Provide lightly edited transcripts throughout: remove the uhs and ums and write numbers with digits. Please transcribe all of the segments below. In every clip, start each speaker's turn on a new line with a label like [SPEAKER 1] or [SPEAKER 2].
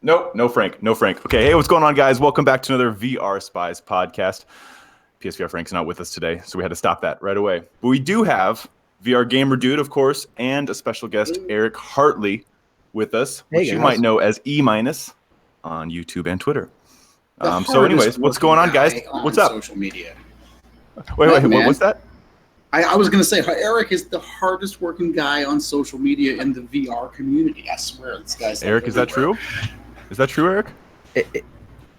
[SPEAKER 1] Nope, no Frank. Okay, hey, what's going on, guys? Welcome back to another VRSpies podcast. PSVR Frank's not with us today, so we had to stop that right away. But we do have VR Gamer Dude, of course, and a special guest, Erik Hartley, with us, which you might know as E- on YouTube and Twitter. So anyways, what's going on, guys? What's up?
[SPEAKER 2] Social media.
[SPEAKER 1] Wait, what's that?
[SPEAKER 2] I was going to say, Erik is the hardest working guy on social media in the VR community. I swear, this guy's
[SPEAKER 1] Erik, is that true? Is that true, Erik?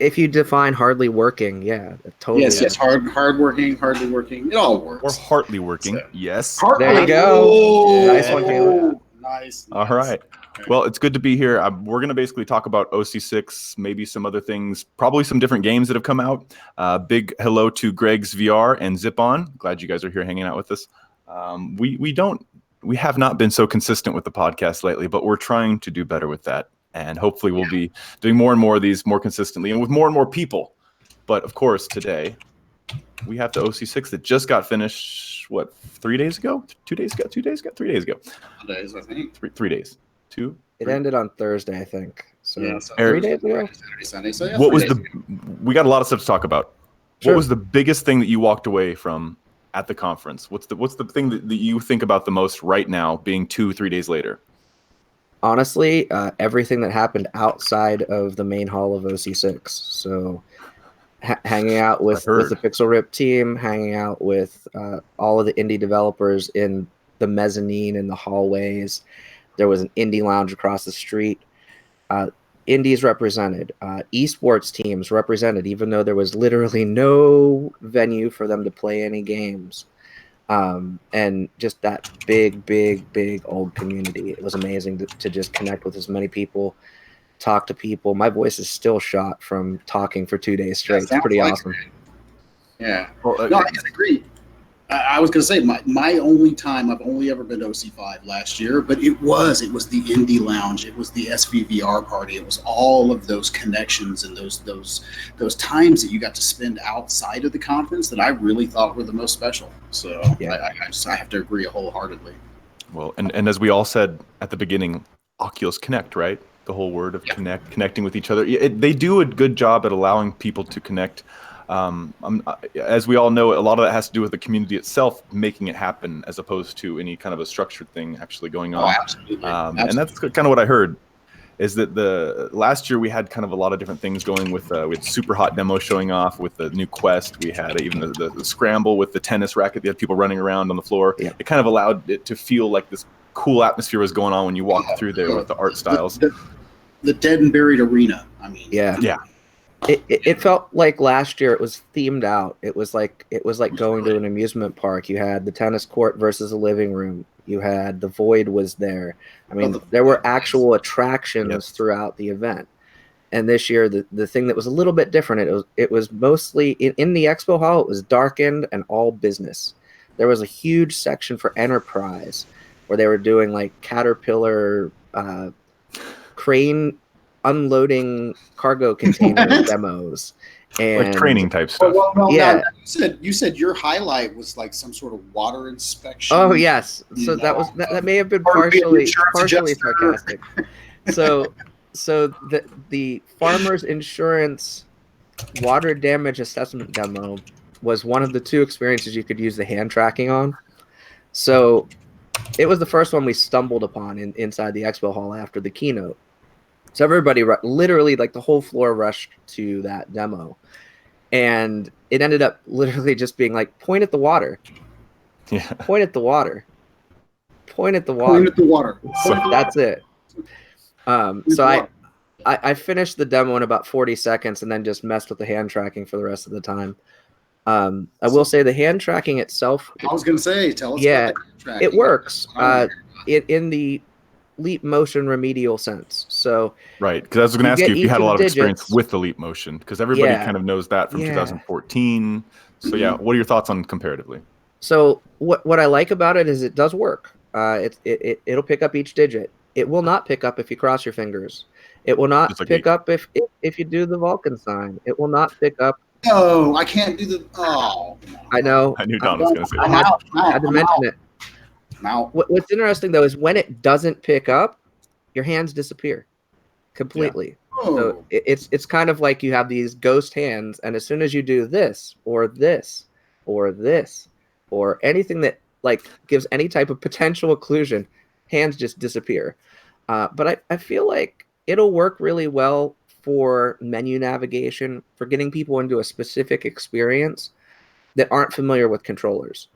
[SPEAKER 3] If you define hardly working, yeah, totally.
[SPEAKER 2] Yes, hardly working. It all works.
[SPEAKER 1] Or hardly working, yes.
[SPEAKER 3] There you go.
[SPEAKER 2] Oh,
[SPEAKER 3] nice one, Taylor.
[SPEAKER 2] Nice.
[SPEAKER 1] All right. Well, it's good to be here. We're going to basically talk about OC6, maybe some other things, probably some different games that have come out. Big hello to Greg's VR and Zip-On. Glad you guys are here hanging out with us. We have not been so consistent with the podcast lately, but we're trying to do better with that. And hopefully we'll be doing more and more of these more consistently and with more and more people. But of course, today we have the OC6 that just got finished, 3 days ago? 2 days ago? 3 days ago? 3 days ago.
[SPEAKER 2] 2 days, I think.
[SPEAKER 1] 3 days. Two?
[SPEAKER 3] It ended on Thursday, I think. So,
[SPEAKER 2] so
[SPEAKER 3] 3 days ago?
[SPEAKER 2] Saturday, Sunday. So
[SPEAKER 1] what was we got a lot of stuff to talk about. Sure. What was the biggest thing that you walked away from at the conference? What's the thing that you think about the most right now, being 2-3 days later?
[SPEAKER 3] Honestly, everything that happened outside of the main hall of OC6. So hanging out with the Pixel Rip team, hanging out with all of the indie developers in the mezzanine in the hallways. There was an indie lounge across the street. Indies represented. Esports teams represented, even though there was literally no venue for them to play any games. And just that big old community. It was amazing to just connect with as many people, talk to people. My voice is still shot from talking for 2 days straight. It's pretty awesome.
[SPEAKER 2] Yeah. Well, no, I disagree. I was going to say my only time, I've only ever been to OC5 last year, but it was the indie lounge, it was the SVVR party, it was all of those connections and those times that you got to spend outside of the conference that I really thought were the most special. So yeah. I have to agree wholeheartedly.
[SPEAKER 1] Well, and as we all said at the beginning, Oculus Connect, right? The whole word of connecting with each other. They do a good job at allowing people to connect. As we all know, a lot of that has to do with the community itself making it happen, as opposed to any kind of a structured thing actually going on.
[SPEAKER 2] Oh, absolutely.
[SPEAKER 1] And that's kind of what I heard, is that the last year we had kind of a lot of different things going with we had super hot demo showing off with the new Quest. We had even the scramble with the tennis racket. You had people running around on the floor. Yeah. It kind of allowed it to feel like this cool atmosphere was going on when you walked through there with the art styles.
[SPEAKER 2] The dead and buried arena. I mean,
[SPEAKER 3] yeah. It felt like last year it was themed out. It was like going to an amusement park. You had the tennis court versus a living room. You had the Void was there. I mean, there were actual attractions throughout the event. And this year, the thing that was a little bit different, it was mostly in the expo hall. It was darkened and all business. There was a huge section for enterprise where they were doing like Caterpillar crane unloading cargo container demos and
[SPEAKER 1] like training type stuff.
[SPEAKER 2] Now, you said your highlight was like some sort of water inspection.
[SPEAKER 3] Oh yes, so that may have been partially sarcastic. So the farmers insurance water damage assessment demo was one of the two experiences you could use the hand tracking on. So it was the first one we stumbled upon inside the expo hall after the keynote. So everybody, literally, like the whole floor rushed to that demo. And it ended up literally just being like, point at the water.
[SPEAKER 1] Yeah.
[SPEAKER 3] Point at the water. Point at the water.
[SPEAKER 2] Point at the water.
[SPEAKER 3] That's it. So I finished the demo in about 40 seconds and then just messed with the hand tracking for the rest of the time. I will say the hand tracking itself.
[SPEAKER 2] I was going to say, tell us
[SPEAKER 3] about
[SPEAKER 2] the hand tracking.
[SPEAKER 3] It works. In the leap motion remedial sense. So
[SPEAKER 1] right, because I was going to ask you if you had a lot of experience with the leap motion, because everybody kind of knows that from 2014. So what are your thoughts on comparatively?
[SPEAKER 3] So what I like about it is it does work. It'll pick up each digit. It will not pick up if you cross your fingers. It will not pick up if you do the Vulcan sign. It will not pick up.
[SPEAKER 2] No, I can't do the. Oh,
[SPEAKER 3] I know.
[SPEAKER 1] I knew Don was going to say that.
[SPEAKER 3] I had to mention it. Now, what's interesting though is when it doesn't pick up, your hands disappear completely.
[SPEAKER 2] Yeah.
[SPEAKER 3] So it's kind of like you have these ghost hands, and as soon as you do this or this or this or anything that like gives any type of potential occlusion, hands just disappear. But I feel like it'll work really well for menu navigation, for getting people into a specific experience that aren't familiar with controllers.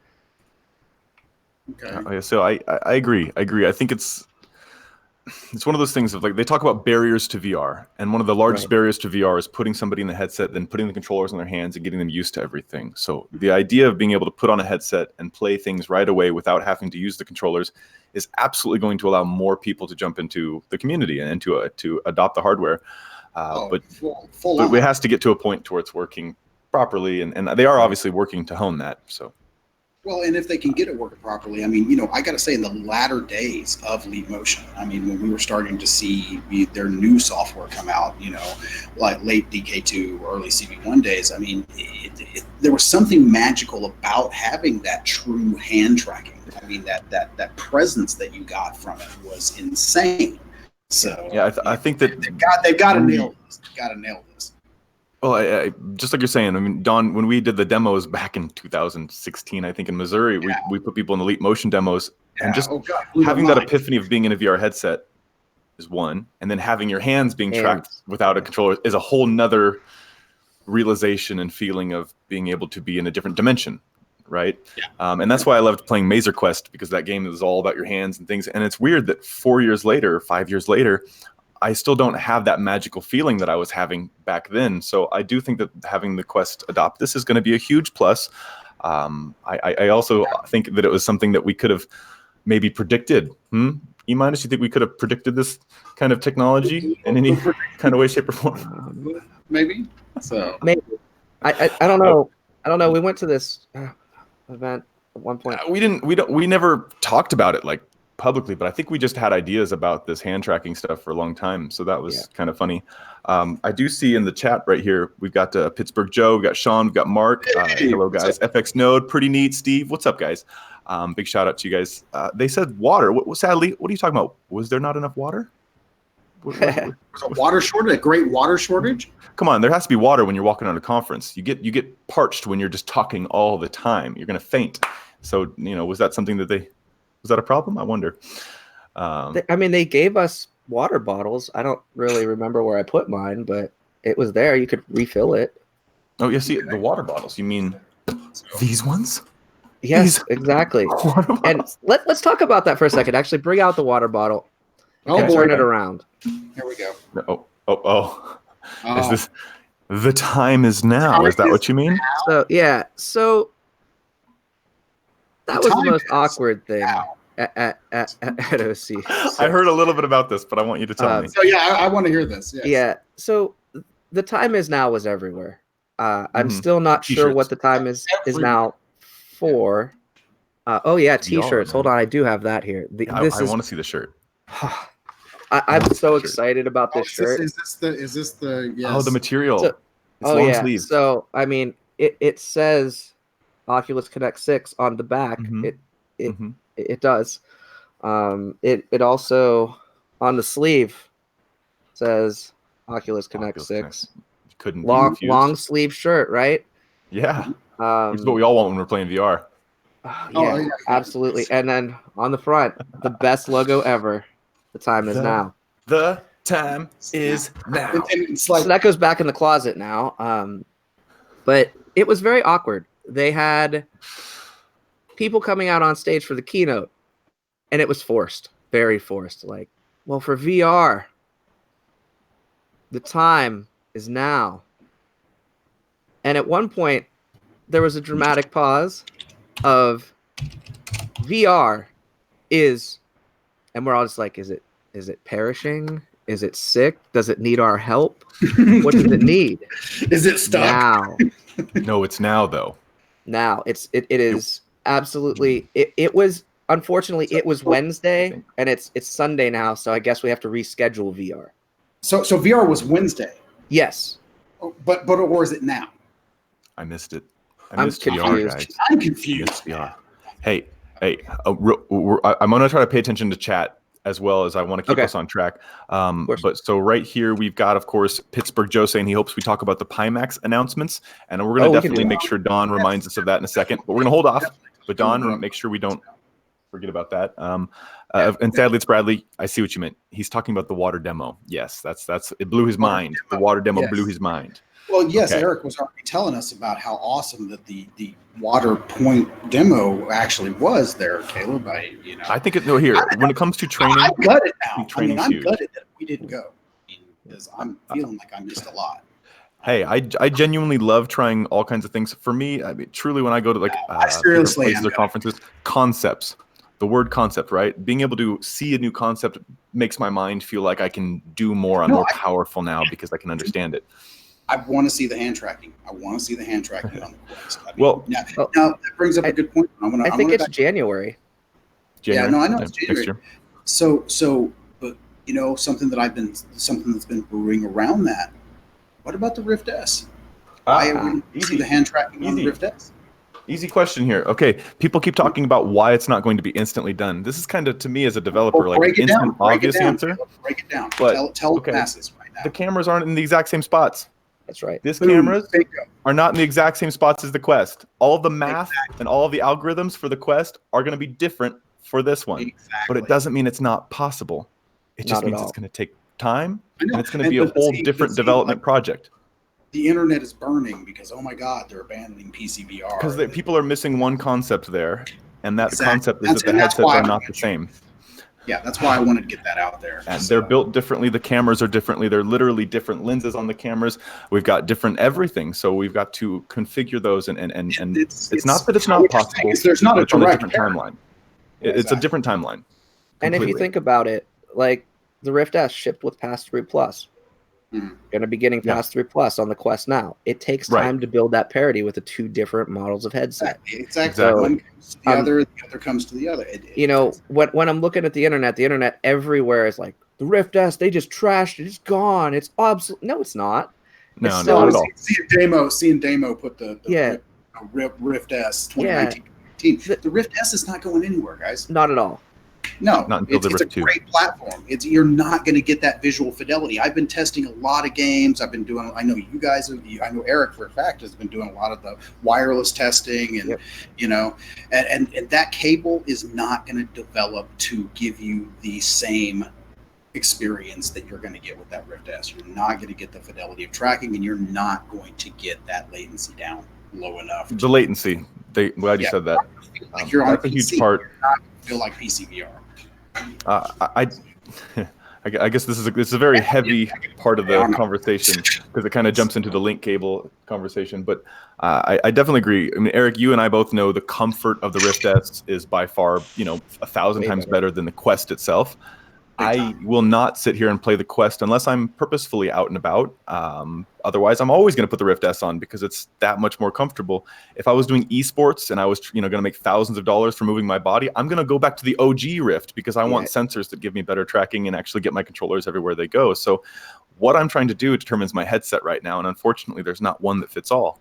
[SPEAKER 1] Okay. So I agree. I think it's one of those things of like they talk about barriers to VR, and one of the largest barriers to VR is putting somebody in the headset, then putting the controllers in their hands and getting them used to everything. So the idea of being able to put on a headset and play things right away without having to use the controllers is absolutely going to allow more people to jump into the community and to adopt the hardware. But it has to get to a point where it's working properly, and they are obviously working to hone that. So.
[SPEAKER 2] Well, and if they can get it working properly, I mean, I got to say, in the latter days of Leap Motion, I mean, when we were starting to see their new software come out, like late DK2, early CV1 days, I mean, there was something magical about having that true hand tracking. I mean, that presence that you got from it was insane. So
[SPEAKER 1] yeah, I think that
[SPEAKER 2] they've got to nail this. They've got to nail this.
[SPEAKER 1] Well, I just like you're saying, I mean, Don, when we did the demos back in 2016, I think in Missouri, we put people in the Leap Motion demos, and just having that epiphany of being in a VR headset is one, and then having your hands being tracked without a controller is a whole nother realization and feeling of being able to be in a different dimension, right? Yeah. And that's why I loved playing Mazer Quest, because that game is all about your hands and things. And it's weird that 4 years later, 5 years later, I still don't have that magical feeling that I was having back then. So I do think that having the Quest adopt this is going to be a huge plus. I also think that it was something that we could have maybe predicted. E-minus, you think we could have predicted this kind of technology in any kind of way, shape, or form?
[SPEAKER 2] Maybe. So
[SPEAKER 3] maybe. I don't know. I don't know. We went to this event at one point.
[SPEAKER 1] We never talked about it like publicly, but I think we just had ideas about this hand tracking stuff for a long time, so that was kind of funny. I do see in the chat right here we've got Pittsburgh Joe, we've got Sean, we've got Mark. Hello guys. FX Node, pretty neat. Steve, what's up guys? Big shout out to you guys. They said water. Sadly, what are you talking about? Was there not enough water?
[SPEAKER 2] There's a water shortage, a great water shortage.
[SPEAKER 1] Come on, there has to be water when you're walking on a conference. You get parched when you're just talking all the time. You're gonna faint. So was that something that was that a problem? I wonder.
[SPEAKER 3] I mean, they gave us water bottles. I don't really remember where I put mine, but it was there. You could refill it.
[SPEAKER 1] Oh, yeah. See, the water bottles. You mean these ones?
[SPEAKER 3] Yes, exactly. And let's talk about that for a second. Actually, bring out the water bottle and turn it around.
[SPEAKER 2] Here we go.
[SPEAKER 1] Oh. Is this the time is now? Is that what you mean?
[SPEAKER 3] So, yeah. So that was the most awkward thing at OC. So,
[SPEAKER 1] I heard a little bit about this, but I want you to tell me.
[SPEAKER 2] So yeah, I want to hear this. Yes.
[SPEAKER 3] Yeah. So the time is now was everywhere. I'm still not sure what the time is now for. Oh yeah, T-shirts. Hold on, I do have that here.
[SPEAKER 1] I want to see the shirt.
[SPEAKER 3] I'm so excited about this shirt.
[SPEAKER 2] Is this the yes.
[SPEAKER 1] Oh, the material.
[SPEAKER 3] So,
[SPEAKER 1] long sleeves.
[SPEAKER 3] So I mean, it says Oculus Connect 6 on the back. It does. It also on the sleeve says Oculus Connect 6.
[SPEAKER 1] Couldn't
[SPEAKER 3] long sleeve shirt, right?
[SPEAKER 1] Yeah. It's what we all want when we're playing VR.
[SPEAKER 3] Yeah, absolutely. And then on the front, the best logo ever. The time is now.
[SPEAKER 1] The time is now.
[SPEAKER 3] It's like, so that goes back in the closet now. But it was very awkward. They had people coming out on stage for the keynote, and it was forced, very forced. Like, well, for VR, the time is now. And at one point, there was a dramatic pause of VR is, and we're all just like, is it perishing? Is it sick? Does it need our help? What does it need?
[SPEAKER 2] Is it stuck?
[SPEAKER 3] Now.
[SPEAKER 1] No, it's now though.
[SPEAKER 3] Now it is absolutely. It was unfortunately it was Wednesday and it's Sunday now, so I guess we have to reschedule VR.
[SPEAKER 2] So VR was Wednesday.
[SPEAKER 3] Yes.
[SPEAKER 2] But or is it now?
[SPEAKER 1] I missed it.
[SPEAKER 3] I'm
[SPEAKER 1] VR, guys.
[SPEAKER 2] I'm confused.
[SPEAKER 1] VR. Hey, I'm gonna try to pay attention to chat. as well, as I want to keep us on track. But so right here, we've got, of course, Pittsburgh Joe saying he hopes we talk about the Pimax announcements. And we're going to definitely make sure Don reminds us of that in a second. But we're going to hold off. But Don, make sure we don't forget about that. And sadly, it's Bradley. I see what you meant. He's talking about the water demo. Yes, that's it blew his mind. The water demo blew his mind.
[SPEAKER 2] Well, yes, Erik was already telling us about how awesome that the water point demo actually was there, Caleb.
[SPEAKER 1] I think when it comes to training,
[SPEAKER 2] I'm gutted now. I'm gutted that we didn't go because I'm feeling like I missed a lot.
[SPEAKER 1] Hey, I genuinely love trying all kinds of things. For me, I mean, truly, when I go to places or conferences, concepts. The word concept, right? Being able to see a new concept makes my mind feel like I can do more. I'm more powerful now because I can understand it.
[SPEAKER 2] I want to see the hand tracking. On the Quest. Now that brings up a good point.
[SPEAKER 3] I think it's January.
[SPEAKER 2] Yeah, no, I know it's January. So, but something that's been brewing around that. What about the Rift S? Why are we see the hand tracking on the Rift S?
[SPEAKER 1] Easy question here. Okay, people keep talking about why it's not going to be instantly done. This is kind of, to me as a developer, like an instant obvious answer.
[SPEAKER 2] Break it down.
[SPEAKER 1] But
[SPEAKER 2] tell the masses right now.
[SPEAKER 1] The cameras aren't in the exact same spots.
[SPEAKER 3] That's right.
[SPEAKER 1] These cameras are not in the exact same spots as the Quest. All of the math and all of the algorithms for the Quest are going to be different for this one. But it doesn't mean it's not possible. It just means it's going to take time, and it's going to be a whole different development project.
[SPEAKER 2] The internet is burning because, oh my God, they're abandoning PCVR.
[SPEAKER 1] Because people are missing one concept there, and that concept is that the headsets are not the same.
[SPEAKER 2] Yeah, that's why I wanted to get that out there.
[SPEAKER 1] And they're built differently. The cameras are differently. They're literally different lenses on the cameras. We've got different everything. So we've got to configure those. And it's not that it's not possible.
[SPEAKER 2] There's not a direct
[SPEAKER 1] different timeline. It's a different timeline.
[SPEAKER 3] And if you think about it, like the Rift S shipped with Pass-Through Plus. Going to be getting Pass-Through Plus on the Quest now. It takes time to build that parity with the two different models of headset.
[SPEAKER 2] Exactly. So, one comes to the other, the other comes to the other.
[SPEAKER 3] When I'm looking at the internet everywhere is like, the Rift S, they just trashed it. It's gone. It's obsolete. No, it's not.
[SPEAKER 1] No, not at all.
[SPEAKER 2] Seeing Damo put the Rift S 2019. The Rift S is not going anywhere, guys.
[SPEAKER 3] Not at all.
[SPEAKER 2] No, it's a great platform. You're not going to get that visual fidelity. I've been testing a lot of games. I know you guys. I know Erik for a fact has been doing a lot of the wireless testing, and and that cable is not going to develop to give you the same experience that you're going to get with that Rift S. You're not going to get the fidelity of tracking, and you're not going to get that latency down low enough.
[SPEAKER 1] The latency. Glad you said that.
[SPEAKER 2] Like you're on
[SPEAKER 1] that's a huge part.
[SPEAKER 2] You're not going to feel like PCVR.
[SPEAKER 1] I guess this is a very heavy part of the conversation because it kind of jumps into the link cable conversation. But I definitely agree. I mean, Erik, you and I both know the comfort of the Rift S is by far 1,000 times better than the Quest itself. I will not sit here and play the Quest unless I'm purposefully out and about. Otherwise, I'm always going to put the Rift S on because it's that much more comfortable. If I was doing esports and I was going to make thousands of dollars for moving my body, I'm going to go back to the OG Rift because I want sensors that give me better tracking and actually get my controllers everywhere they go. So what I'm trying to do determines my headset right now, and unfortunately, there's not one that fits all.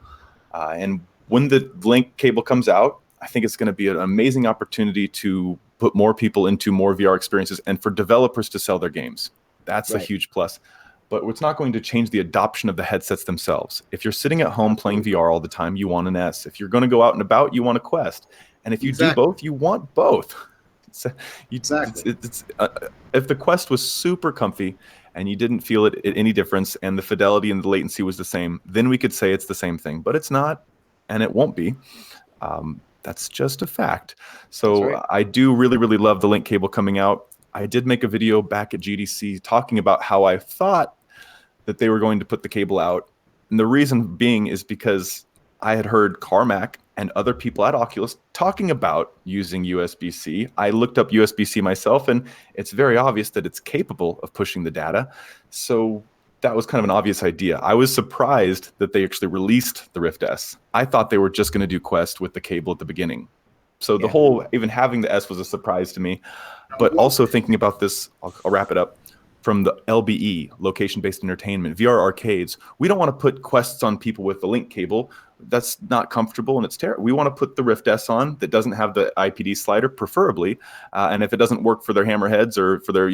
[SPEAKER 1] And when the link cable comes out, I think it's going to be an amazing opportunity to put more people into more VR experiences and for developers to sell their games. That's a huge plus. But it's not going to change the adoption of the headsets themselves. If you're sitting at home playing VR all the time, you want an S. If you're going to go out and about, you want a Quest. And if you do both, you want both. If the Quest was super comfy and you didn't feel any difference and the fidelity and the latency was the same, then we could say it's the same thing. But it's not, and it won't be. That's just a fact. So I do really, really love the link cable coming out. I did make a video back at GDC talking about how I thought that they were going to put the cable out. And the reason being is because I had heard Carmack and other people at Oculus talking about using USB-C. I looked up USB-C myself, and it's very obvious that it's capable of pushing the data. So that was kind of an obvious idea. I was surprised that they actually released the Rift S. I thought they were just going to do Quest with the cable at the beginning. So the whole, even having the S was a surprise to me. But also thinking about this, I'll wrap it up, from the LBE, location-based entertainment, VR arcades, we don't want to put Quests on people with the link cable. that's not comfortable and it's terrible. We want to put the Rift S on that doesn't have the IPD slider, preferably. And if it doesn't work for their hammerheads or for their,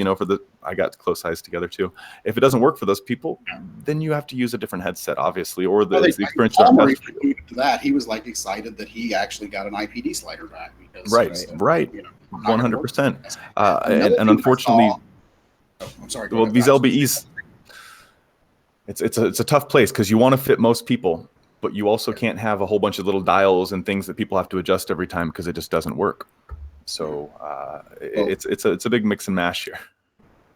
[SPEAKER 1] I got close eyes together too. If it doesn't work for those people, then you have to use a different headset, obviously, or the experience.
[SPEAKER 2] To that, he was like excited that he actually got an IPD slider back. Because,
[SPEAKER 1] right. 100%. And unfortunately,
[SPEAKER 2] I'm sorry.
[SPEAKER 1] Well, these LBEs, it's a tough place because you want to fit most people. But you also can't have a whole bunch of little dials and things that people have to adjust every time because it just doesn't work. So it's a big mix and mash here.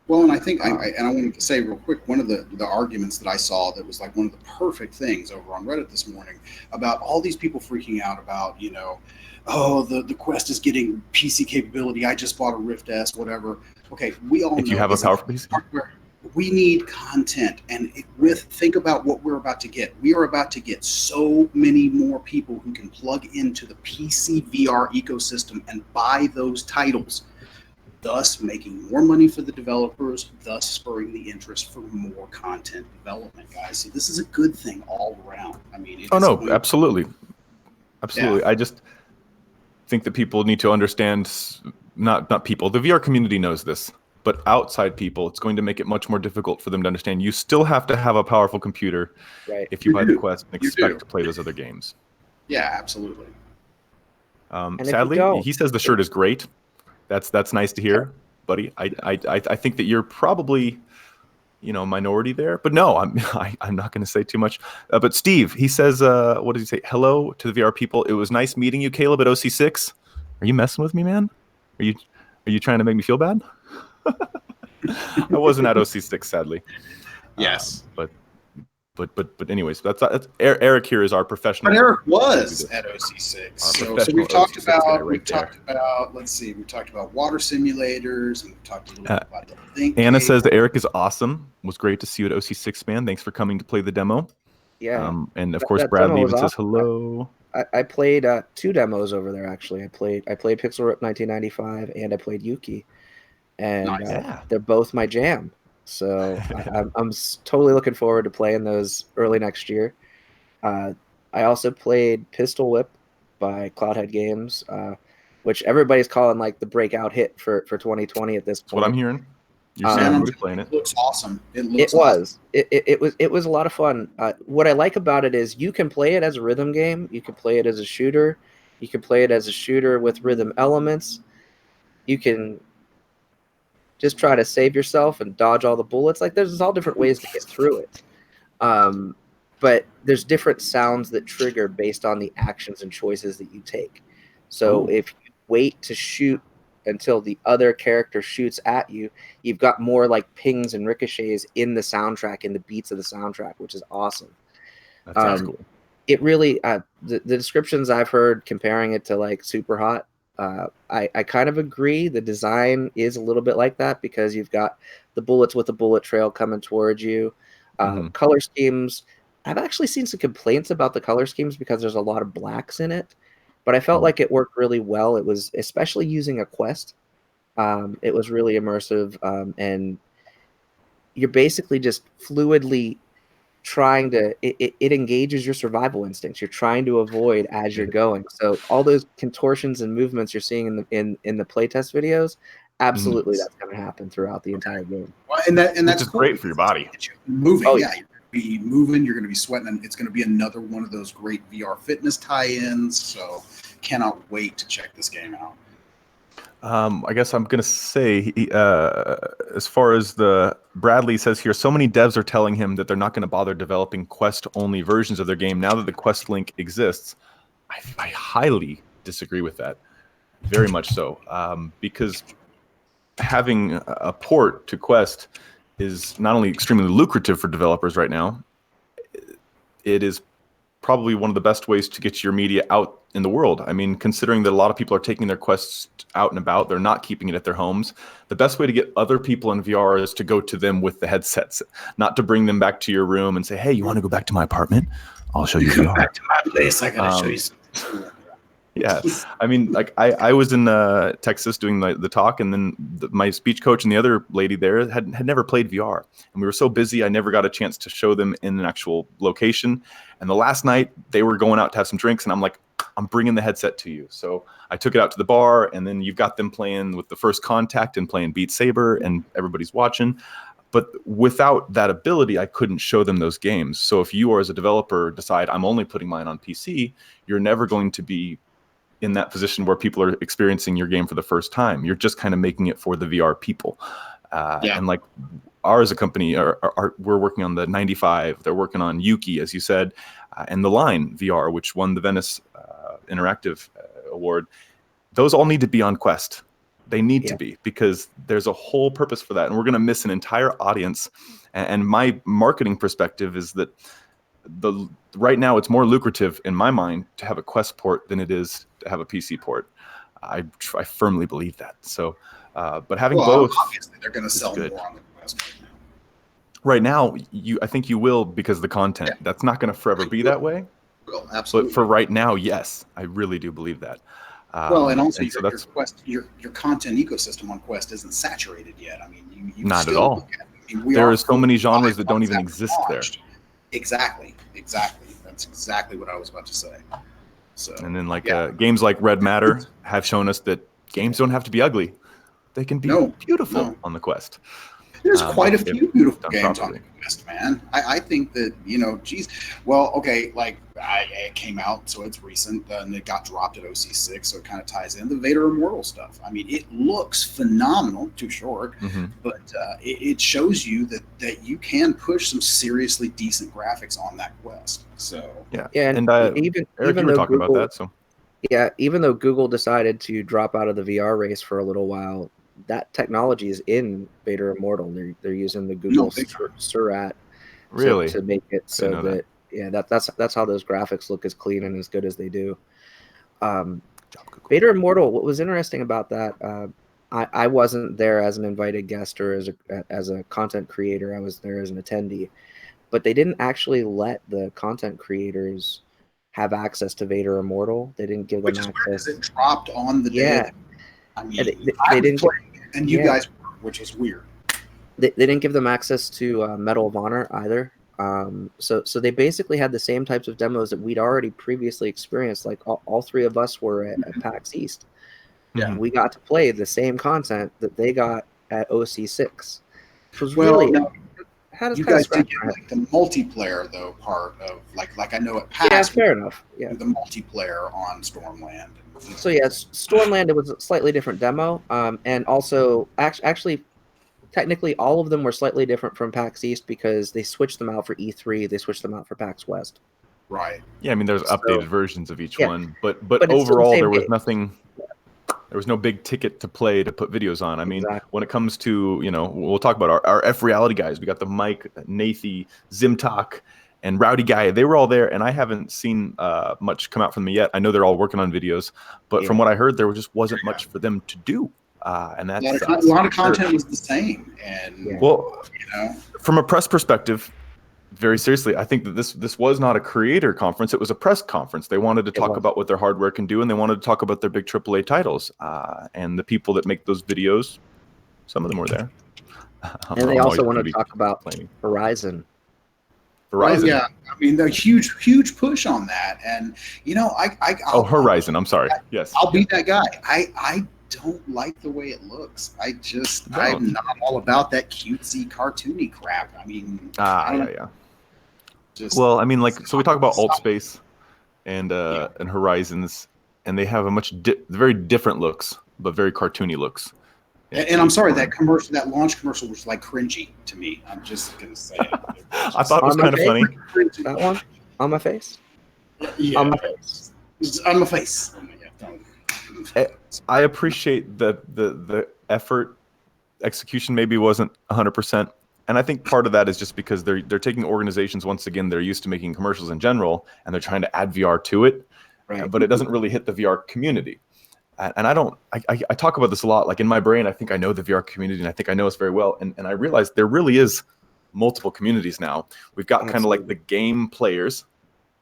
[SPEAKER 2] Well, and I think I wanted to say real quick, one of the arguments that I saw that was like one of the perfect things over on Reddit this morning about all these people freaking out about, oh, the Quest is getting PC capability. I just bought a Rift S, whatever. Okay, we all know.
[SPEAKER 1] If you have a powerful PC.
[SPEAKER 2] We need content, and think about what we're about to get. We are about to get so many more people who can plug into the PC VR ecosystem and buy those titles, thus making more money for the developers, thus spurring the interest for more content development, guys. So this is a good thing all around. I mean,
[SPEAKER 1] absolutely. Yeah. I just think that people need to understand, not people, the VR community knows this. But outside people, it's going to make it much more difficult for them to understand. You still have to have a powerful computer if you buy the Quest and expect to play those other games.
[SPEAKER 2] Yeah, absolutely.
[SPEAKER 1] Sadly, he says the shirt is great. That's nice to hear, buddy. I think that you're probably, minority there. But no, I'm not going to say too much. But Steve, he says, what does he say? Hello to the VR people. It was nice meeting you, Caleb, at OC6. Are you messing with me, man? Are you trying to make me feel bad? I wasn't at OC6, sadly.
[SPEAKER 2] Yes,
[SPEAKER 1] but anyways, that's Erik here is our professional.
[SPEAKER 2] But Erik was at OC6. So we've talked about we talked about water simulators, and we've talked a little bit about the Think.
[SPEAKER 1] Anna says that Erik is awesome. Was great to see you at OC6, man. Thanks for coming to play the demo.
[SPEAKER 3] Yeah.
[SPEAKER 1] And of course, Bradley even says hello.
[SPEAKER 3] I played 2 demos over there actually. I played Pixel Rip 1995 and I played Yuki. And they're both my jam. So I'm totally looking forward to playing those early next year. I also played Pistol Whip by Cloudhead Games, which everybody's calling like the breakout hit for 2020 at this point.
[SPEAKER 1] That's what I'm hearing. You're saying playing it.
[SPEAKER 2] It looks awesome. It
[SPEAKER 3] was a lot of fun. What I like about it is you can play it as a rhythm game. You can play it as a shooter. You can play it as a shooter with rhythm elements. You can just try to save yourself and dodge all the bullets. Like there's all different ways to get through it. But there's different sounds that trigger based on the actions and choices that you take. So if you wait to shoot until the other character shoots at you, you've got more like pings and ricochets in the soundtrack, in the beats of the soundtrack, which is awesome.
[SPEAKER 1] That sounds cool.
[SPEAKER 3] It really, the descriptions I've heard comparing it to like Super Hot, I kind of agree. The design is a little bit like that because you've got the bullets with the bullet trail coming towards you. Color schemes, I've actually seen some complaints about the color schemes because there's a lot of blacks in it, but I felt like it worked really well. It was, especially using a Quest, it was really immersive, and you're basically just fluidly trying to, it engages your survival instincts. You're trying to avoid as you're going. So all those contortions and movements you're seeing in the playtest videos, absolutely that's going to happen throughout the entire game.
[SPEAKER 2] Well, and that's cool.
[SPEAKER 1] Great for your body.
[SPEAKER 2] Moving, you're going to be moving, you're going to be sweating, and it's going to be another one of those great VR fitness tie-ins. So cannot wait to check this game out.
[SPEAKER 1] I guess I'm going to say, as far as the Bradley says here, so many devs are telling him that they're not going to bother developing Quest-only versions of their game now that the Quest link exists. I highly disagree with that, very much so, because having a port to Quest is not only extremely lucrative for developers right now, it is probably one of the best ways to get your media out in the world. I mean, considering that a lot of people are taking their Quests out and about, they're not keeping it at their homes. The best way to get other people in VR is to go to them with the headsets, not to bring them back to your room and say, hey, you want to go back to my apartment? I'll show you VR.
[SPEAKER 2] Back to my place. I got to show you something.
[SPEAKER 1] Yeah, I mean, like I was in Texas doing the talk, and then my speech coach and the other lady there had never played VR, and we were so busy I never got a chance to show them in an actual location. And the last night they were going out to have some drinks, and I'm like, I'm bringing the headset to you. So I took it out to the bar, and then you've got them playing with the First Contact and playing Beat Saber, and everybody's watching. But without that ability, I couldn't show them those games. So if you, or as a developer, decide I'm only putting mine on PC, you're never going to be in that position where people are experiencing your game for the first time. You're just kind of making it for the VR people. And like ours, a company, we're working on the 95. They're working on Yuki, as you said, and the Line VR, which won the Venice Interactive Award. Those all need to be on Quest. They need to be, because there's a whole purpose for that. And we're going to miss an entire audience. And my marketing perspective is that right now it's more lucrative in my mind to have a Quest port than it is to have a PC port. I firmly believe that. So, but having both,
[SPEAKER 2] obviously they're going to sell more on the Quest
[SPEAKER 1] right now. I think you will, because of the content. That's not going to forever be that way.
[SPEAKER 2] Well, absolutely.
[SPEAKER 1] But for right now, yes, I really do believe that.
[SPEAKER 2] Well, and also your content ecosystem on Quest isn't saturated yet. I mean, you
[SPEAKER 1] not at all. There are so many genres that don't even exist there.
[SPEAKER 2] Exactly. That's exactly what I was about to say. So,
[SPEAKER 1] and then games like Red Matter have shown us that games don't have to be ugly; they can be beautiful on the Quest.
[SPEAKER 2] There's quite a few beautiful games on the Quest, man. I think that, geez. Well, okay, like it came out, so it's recent, and it got dropped at OC6, so it kind of ties in the Vader Immortal stuff. I mean, it looks phenomenal, too short, but it shows you that you can push some seriously decent graphics on that Quest. So
[SPEAKER 3] and
[SPEAKER 1] even Erik, you were talking about that, so.
[SPEAKER 3] Yeah, even though Google decided to drop out of the VR race for a little while, that technology is in Vader Immortal. They're using the Google Surat to make it so that's how those graphics look as clean and as good as they do. Vader Immortal. What was interesting about that? I wasn't there as an invited guest or as a content creator. I was there as an attendee, but they didn't actually let the content creators have access to Vader Immortal. They didn't give them access.
[SPEAKER 2] It dropped on the day. I mean,
[SPEAKER 3] they didn't play,
[SPEAKER 2] and you guys were, which is weird.
[SPEAKER 3] They didn't give them access to Medal of Honor either. So they basically had the same types of demos that we'd already previously experienced. Like all three of us were at PAX East.
[SPEAKER 1] Yeah,
[SPEAKER 3] we got to play the same content that they got at OC6. Which was really.
[SPEAKER 2] You guys did get like the multiplayer though part of like I know at PAX.
[SPEAKER 3] Yeah, fair enough. Yeah,
[SPEAKER 2] the multiplayer on Stormland.
[SPEAKER 3] So Stormland, it was a slightly different demo, and also actually, technically, all of them were slightly different from PAX East because they switched them out for E3. They switched them out for PAX West.
[SPEAKER 2] Right.
[SPEAKER 1] Yeah, I mean, there's updated versions of each one, but overall, there was nothing. There was no big ticket to play to put videos on. I mean, when it comes to, we'll talk about our F Reality guys. We got the Mike, Nathy, Zimtok, and Rowdy Guy. They were all there, and I haven't seen much come out from them yet. I know they're all working on videos, but from what I heard, there just wasn't much for them to do. And that's
[SPEAKER 2] a lot of content was the same. And
[SPEAKER 1] from a press perspective, very seriously, I think that this was not a creator conference. It was a press conference. They wanted to talk about what their hardware can do, and they wanted to talk about their big AAA titles. And the people that make those videos, some of them were there.
[SPEAKER 3] And they also wanted to talk about Horizon.
[SPEAKER 1] Horizon.
[SPEAKER 2] Yeah, I mean, the huge push on that. And,
[SPEAKER 1] Horizon. I'm sorry. Yes.
[SPEAKER 2] I'll be that guy. I don't like the way it looks. I'm not all about that cutesy, cartoony crap. I mean,
[SPEAKER 1] well, I mean, so we talk about Alt Space and Horizons, and they have very different looks, but very cartoony looks.
[SPEAKER 2] And I'm sorry, that launch commercial was like cringy to me. I'm just gonna say it.
[SPEAKER 1] I thought it was kind of funny.
[SPEAKER 3] That one on my face.
[SPEAKER 2] Yeah. On my face. On my face.
[SPEAKER 1] I appreciate the effort. Execution maybe wasn't 100%, and I think part of that is just because they're taking organizations, once again, they're used to making commercials in general, and they're trying to add VR to it, but it doesn't really hit the VR community. And I talk about this a lot. Like in my brain, I think I know the VR community, and I think I know us very well. And I realize there really is multiple communities now. We've got kind of like the game players,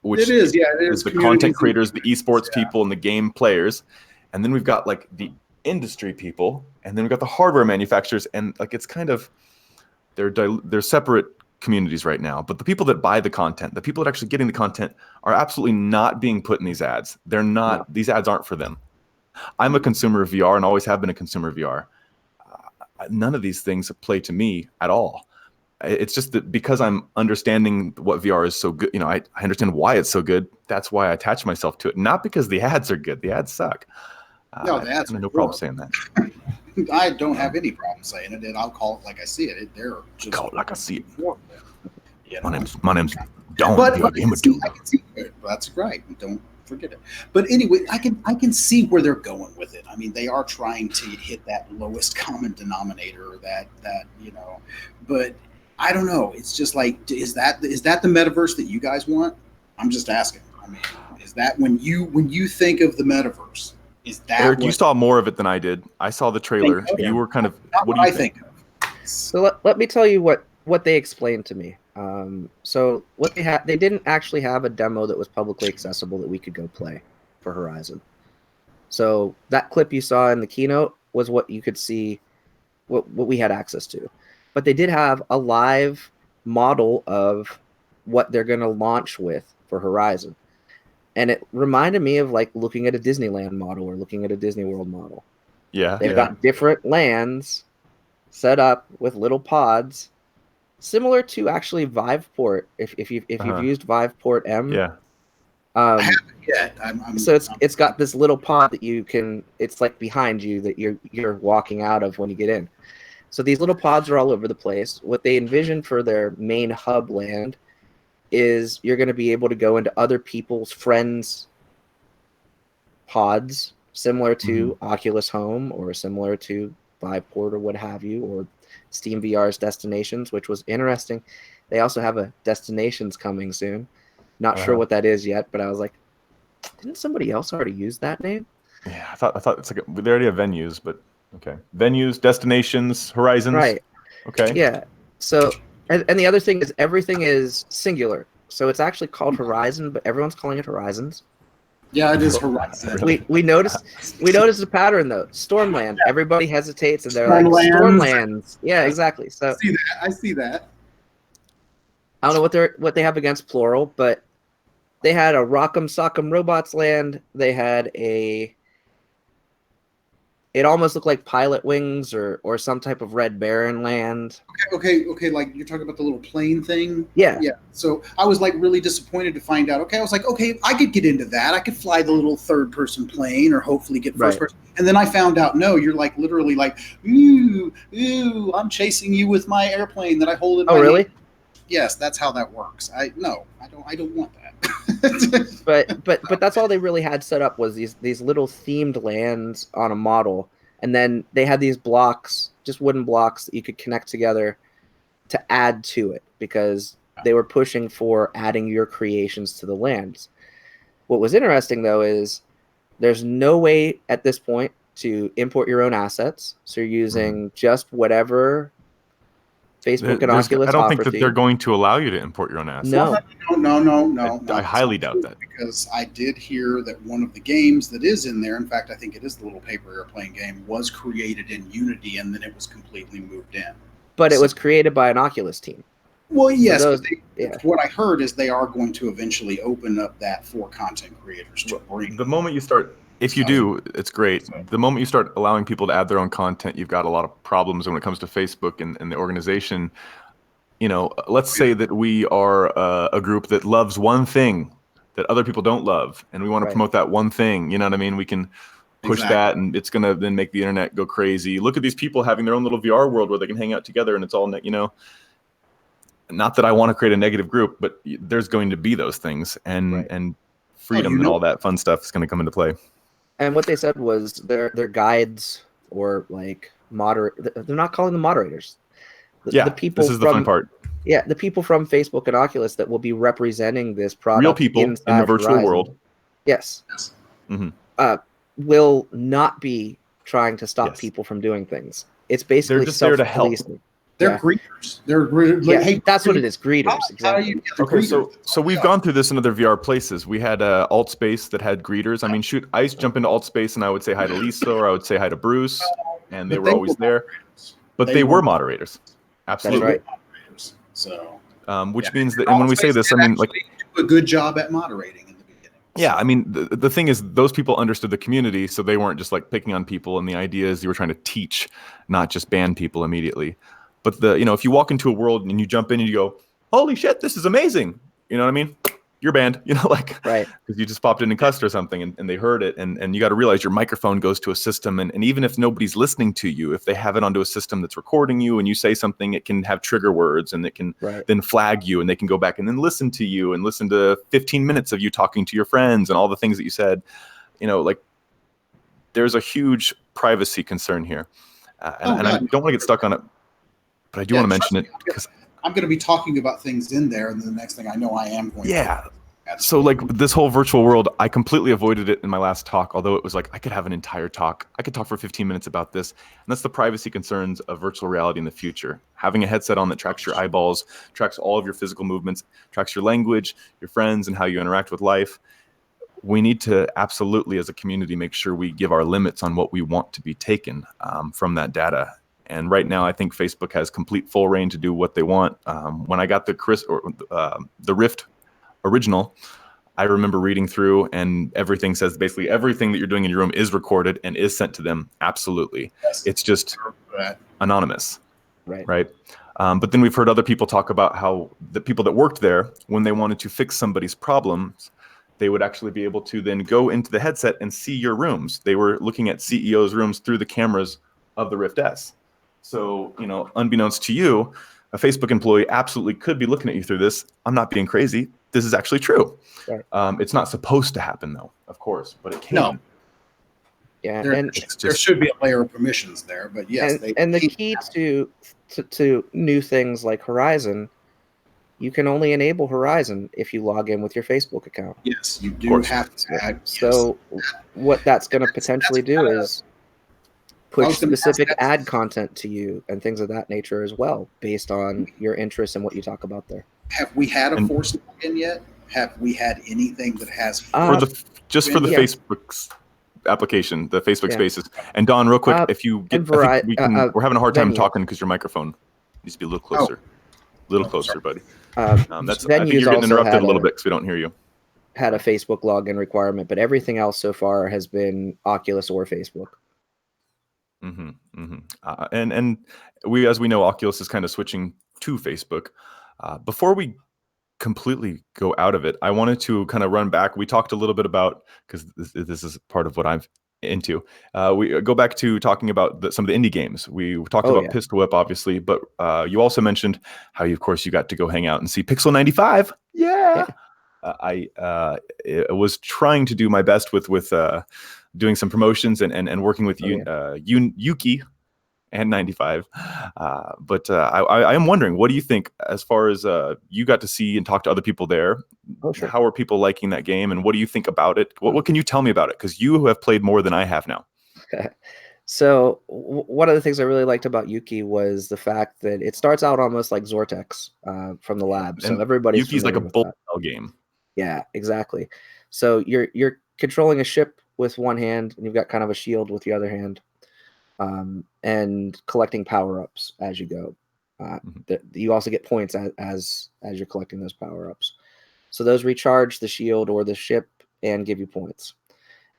[SPEAKER 1] which
[SPEAKER 2] it is, yeah, it
[SPEAKER 1] is
[SPEAKER 2] is
[SPEAKER 1] the content
[SPEAKER 2] communities
[SPEAKER 1] creators, the esports
[SPEAKER 2] yeah.
[SPEAKER 1] people, and the game players. And then we've got like the industry people, and then we've got the hardware manufacturers, and like it's kind of they're separate communities right now. But the people that buy the content, the people that are actually getting the content, are absolutely not being put in these ads. They're not.
[SPEAKER 3] No.
[SPEAKER 1] These ads aren't for them. I'm a consumer of VR and always have been a consumer of VR. None of these things play to me at all. It's just that because I'm understanding what VR is so good, you know, I understand why it's so good. That's why I attach myself to it. Not because the ads are good. The ads suck.
[SPEAKER 2] No, the ads are
[SPEAKER 1] no problem saying that.
[SPEAKER 2] I don't have any problem saying it, and I'll call it like I see it. They're just
[SPEAKER 1] call it like I see it.
[SPEAKER 2] You know?
[SPEAKER 1] My name's Don.
[SPEAKER 2] But I can see it. That's right. Don't forget it. But anyway, I can see where they're going with it. I mean, they are trying to hit that lowest common denominator. That you know, but I don't know. It's just like, is that the metaverse that you guys want? I'm just asking. I mean, is that when you think of the metaverse? Is that
[SPEAKER 1] Eric? You saw more of it than I did. I saw the trailer. You were kind of. What do you think?
[SPEAKER 3] So let me tell you what they explained to me. So what they didn't actually have a demo that was publicly accessible that we could go play for Horizon. So that clip you saw in the keynote was what you could see, what we had access to. But they did have a live model of what they're going to launch with for Horizon. And it reminded me of like looking at a Disneyland model or looking at a Disney World model.
[SPEAKER 1] Yeah.
[SPEAKER 3] They've got different lands set up with little pods, similar to actually Viveport. If you've used Viveport M,
[SPEAKER 1] yeah.
[SPEAKER 2] I haven't yet.
[SPEAKER 3] So it's got this little pod that you can. It's like behind you that you're walking out of when you get in. So these little pods are all over the place. What they envision for their main hub land is you're going to be able to go into other people's friends' pods, similar to Oculus Home or similar to Viveport or what have you, or Steam VR's Destinations, which was interesting. They also have a Destinations coming soon. Not sure what that is yet, but I was like, didn't somebody else already use that name?
[SPEAKER 1] Yeah, I thought it's like they already have venues, but okay. Venues, destinations, horizons.
[SPEAKER 3] Right.
[SPEAKER 1] Okay.
[SPEAKER 3] Yeah. So, and the other thing is everything is singular. So it's actually called Horizon, but everyone's calling it Horizons.
[SPEAKER 2] Yeah, it is Horizon.
[SPEAKER 3] We noticed a pattern though. Stormland. Everybody hesitates and they're like Stormlands. Yeah, exactly. So
[SPEAKER 2] I see that.
[SPEAKER 3] I don't know what they have against plural, but they had a Rock'em Sock'em Robots land. They had it almost looked like Pilot Wings or some type of Red Baron land.
[SPEAKER 2] Okay. Like you're talking about the little plane thing.
[SPEAKER 3] Yeah.
[SPEAKER 2] So I was like really disappointed to find out. Okay, I was like, okay, I could get into that. I could fly the little third-person plane or hopefully get first person. And then I found out, no, you're like literally like, ooh, I'm chasing you with my airplane that I hold in my hand.
[SPEAKER 3] Really?
[SPEAKER 2] Yes, that's how that works. I don't want that.
[SPEAKER 3] but that's all they really had set up was these little themed lands on a model, and then they had these blocks, just wooden blocks that you could connect together to add to it because they were pushing for adding your creations to the lands. What was interesting though is there's no way at this point to import your own assets, so you're using just whatever Facebook and Oculus.
[SPEAKER 1] I don't think that they're going to allow you to import your own assets.
[SPEAKER 3] No.
[SPEAKER 1] I highly doubt that.
[SPEAKER 2] Because I did hear that one of the games that is in there, in fact, I think it is the little paper airplane game, was created in Unity and then it was completely moved in.
[SPEAKER 3] But it was created by an Oculus team.
[SPEAKER 2] Well, yes. So what I heard is they are going to eventually open up that for content creators to bring.
[SPEAKER 1] The moment you start... If you do, it's great. The moment you start allowing people to add their own content, you've got a lot of problems when it comes to Facebook and the organization. You know, let's say that we are a group that loves one thing that other people don't love, and we want to promote that one thing. You know what I mean? We can push that, and it's going to then make the internet go crazy. Look at these people having their own little VR world where they can hang out together, and it's all, you know. Not that I want to create a negative group, but there's going to be those things, and freedom and all that fun stuff is going to come into play.
[SPEAKER 3] And what they said was their guides or like they're not calling them moderators. The people
[SPEAKER 1] this is the fun part.
[SPEAKER 3] Yeah, the people from Facebook and Oculus that will be representing this product.
[SPEAKER 1] Real people in the virtual world.
[SPEAKER 3] Yes. Will not be trying to stop people from doing things. It's basically
[SPEAKER 1] they're just there to help.
[SPEAKER 2] They're greeters.
[SPEAKER 3] Hey, that's what it is. Greeters. Exactly.
[SPEAKER 1] Okay, so we've gone through this in other VR places. We had Alt Space that had greeters. I mean, shoot, I used to jump into Alt Space and I would say hi to Lisa or I would say hi to Bruce, and they were always there. But they were moderators. Absolutely.
[SPEAKER 3] That's right.
[SPEAKER 2] So,
[SPEAKER 1] which means that, and when we say this, I mean, like,
[SPEAKER 2] do a good job at moderating in the beginning.
[SPEAKER 1] Yeah, I mean, the thing is, those people understood the community, so they weren't just like picking on people. And the idea is you were trying to teach, not just ban people immediately. But if you walk into a world and you jump in and you go, "Holy shit, this is amazing!" You know what I mean? You're banned.
[SPEAKER 3] Right,
[SPEAKER 1] because you just popped in and cussed or something, and they heard it, and you got to realize your microphone goes to a system, and even if nobody's listening to you, if they have it onto a system that's recording you, and you say something, it can have trigger words, and it can then flag you, and they can go back and then listen to you, and listen to 15 minutes of you talking to your friends and all the things that you said. There's a huge privacy concern here, and I don't want to get stuck on it, but I do want to mention it because
[SPEAKER 2] I'm going to be talking about things in there, and the next thing I know, I am going to.
[SPEAKER 1] So like this whole virtual world, I completely avoided it in my last talk, although it was like I could have an entire talk. I could talk for 15 minutes about this. And that's the privacy concerns of virtual reality in the future. Having a headset on that tracks your eyeballs, tracks all of your physical movements, tracks your language, your friends, and how you interact with life. We need to absolutely, as a community, make sure we give our limits on what we want to be taken from that data. And right now, I think Facebook has complete full reign to do what they want. When I got the Rift original, I remember reading through, and everything says basically everything that you're doing in your room is recorded and is sent to them. Absolutely. Yes. It's just anonymous. Right. But then we've heard other people talk about how the people that worked there, when they wanted to fix somebody's problems, they would actually be able to then go into the headset and see your rooms. They were looking at CEOs' rooms through the cameras of the Rift S. So, unbeknownst to you, a Facebook employee absolutely could be looking at you through this. I'm not being crazy. This is actually true.
[SPEAKER 3] Right.
[SPEAKER 1] It's not supposed to happen, though, of course, but it can.
[SPEAKER 3] No. Yeah,
[SPEAKER 2] there should be a layer of permissions there, but yes.
[SPEAKER 3] And the key to new things like Horizon, you can only enable Horizon if you log in with your Facebook account.
[SPEAKER 2] Yes, you do have to add.
[SPEAKER 3] So what that's going to potentially do is push specific ad content to you and things of that nature as well, based on your interest in what you talk about there.
[SPEAKER 2] Have we had a forced login yet? Have we had anything that has
[SPEAKER 1] for the Facebook's application, the Facebook Spaces? And Don, real quick, if you get, we're having a hard time talking because your microphone needs to be a little closer, closer, buddy. I think you're getting interrupted a little bit because we don't hear you.
[SPEAKER 3] Had a Facebook login requirement, but everything else so far has been Oculus or Facebook.
[SPEAKER 1] And we, as we know, Oculus is kind of switching to Facebook. Before we completely go out of it, I wanted to kind of run back. We talked a little bit about, because this is part of what I'm into. We go back to talking about some of the indie games. We talked about Pistol Whip, obviously, but you also mentioned how you got to go hang out and see Pixel 95. Yeah. I was trying to do my best with doing some promotions and working with Yuki and 95. But I am wondering, what do you think as far as you got to see and talk to other people there?
[SPEAKER 3] Oh, sure.
[SPEAKER 1] How are people liking that game, and what do you think about it? What can you tell me about it? Because you have played more than I have now.
[SPEAKER 3] So one of the things I really liked about Yuki was the fact that it starts out almost like Zortex from the lab. So everybody's
[SPEAKER 1] Yuki's like a bullet hell game.
[SPEAKER 3] Yeah, exactly. So you're controlling a ship with one hand, and you've got kind of a shield with the other hand, and collecting power-ups as you go. You also get points as you're collecting those power-ups. So those recharge the shield or the ship and give you points.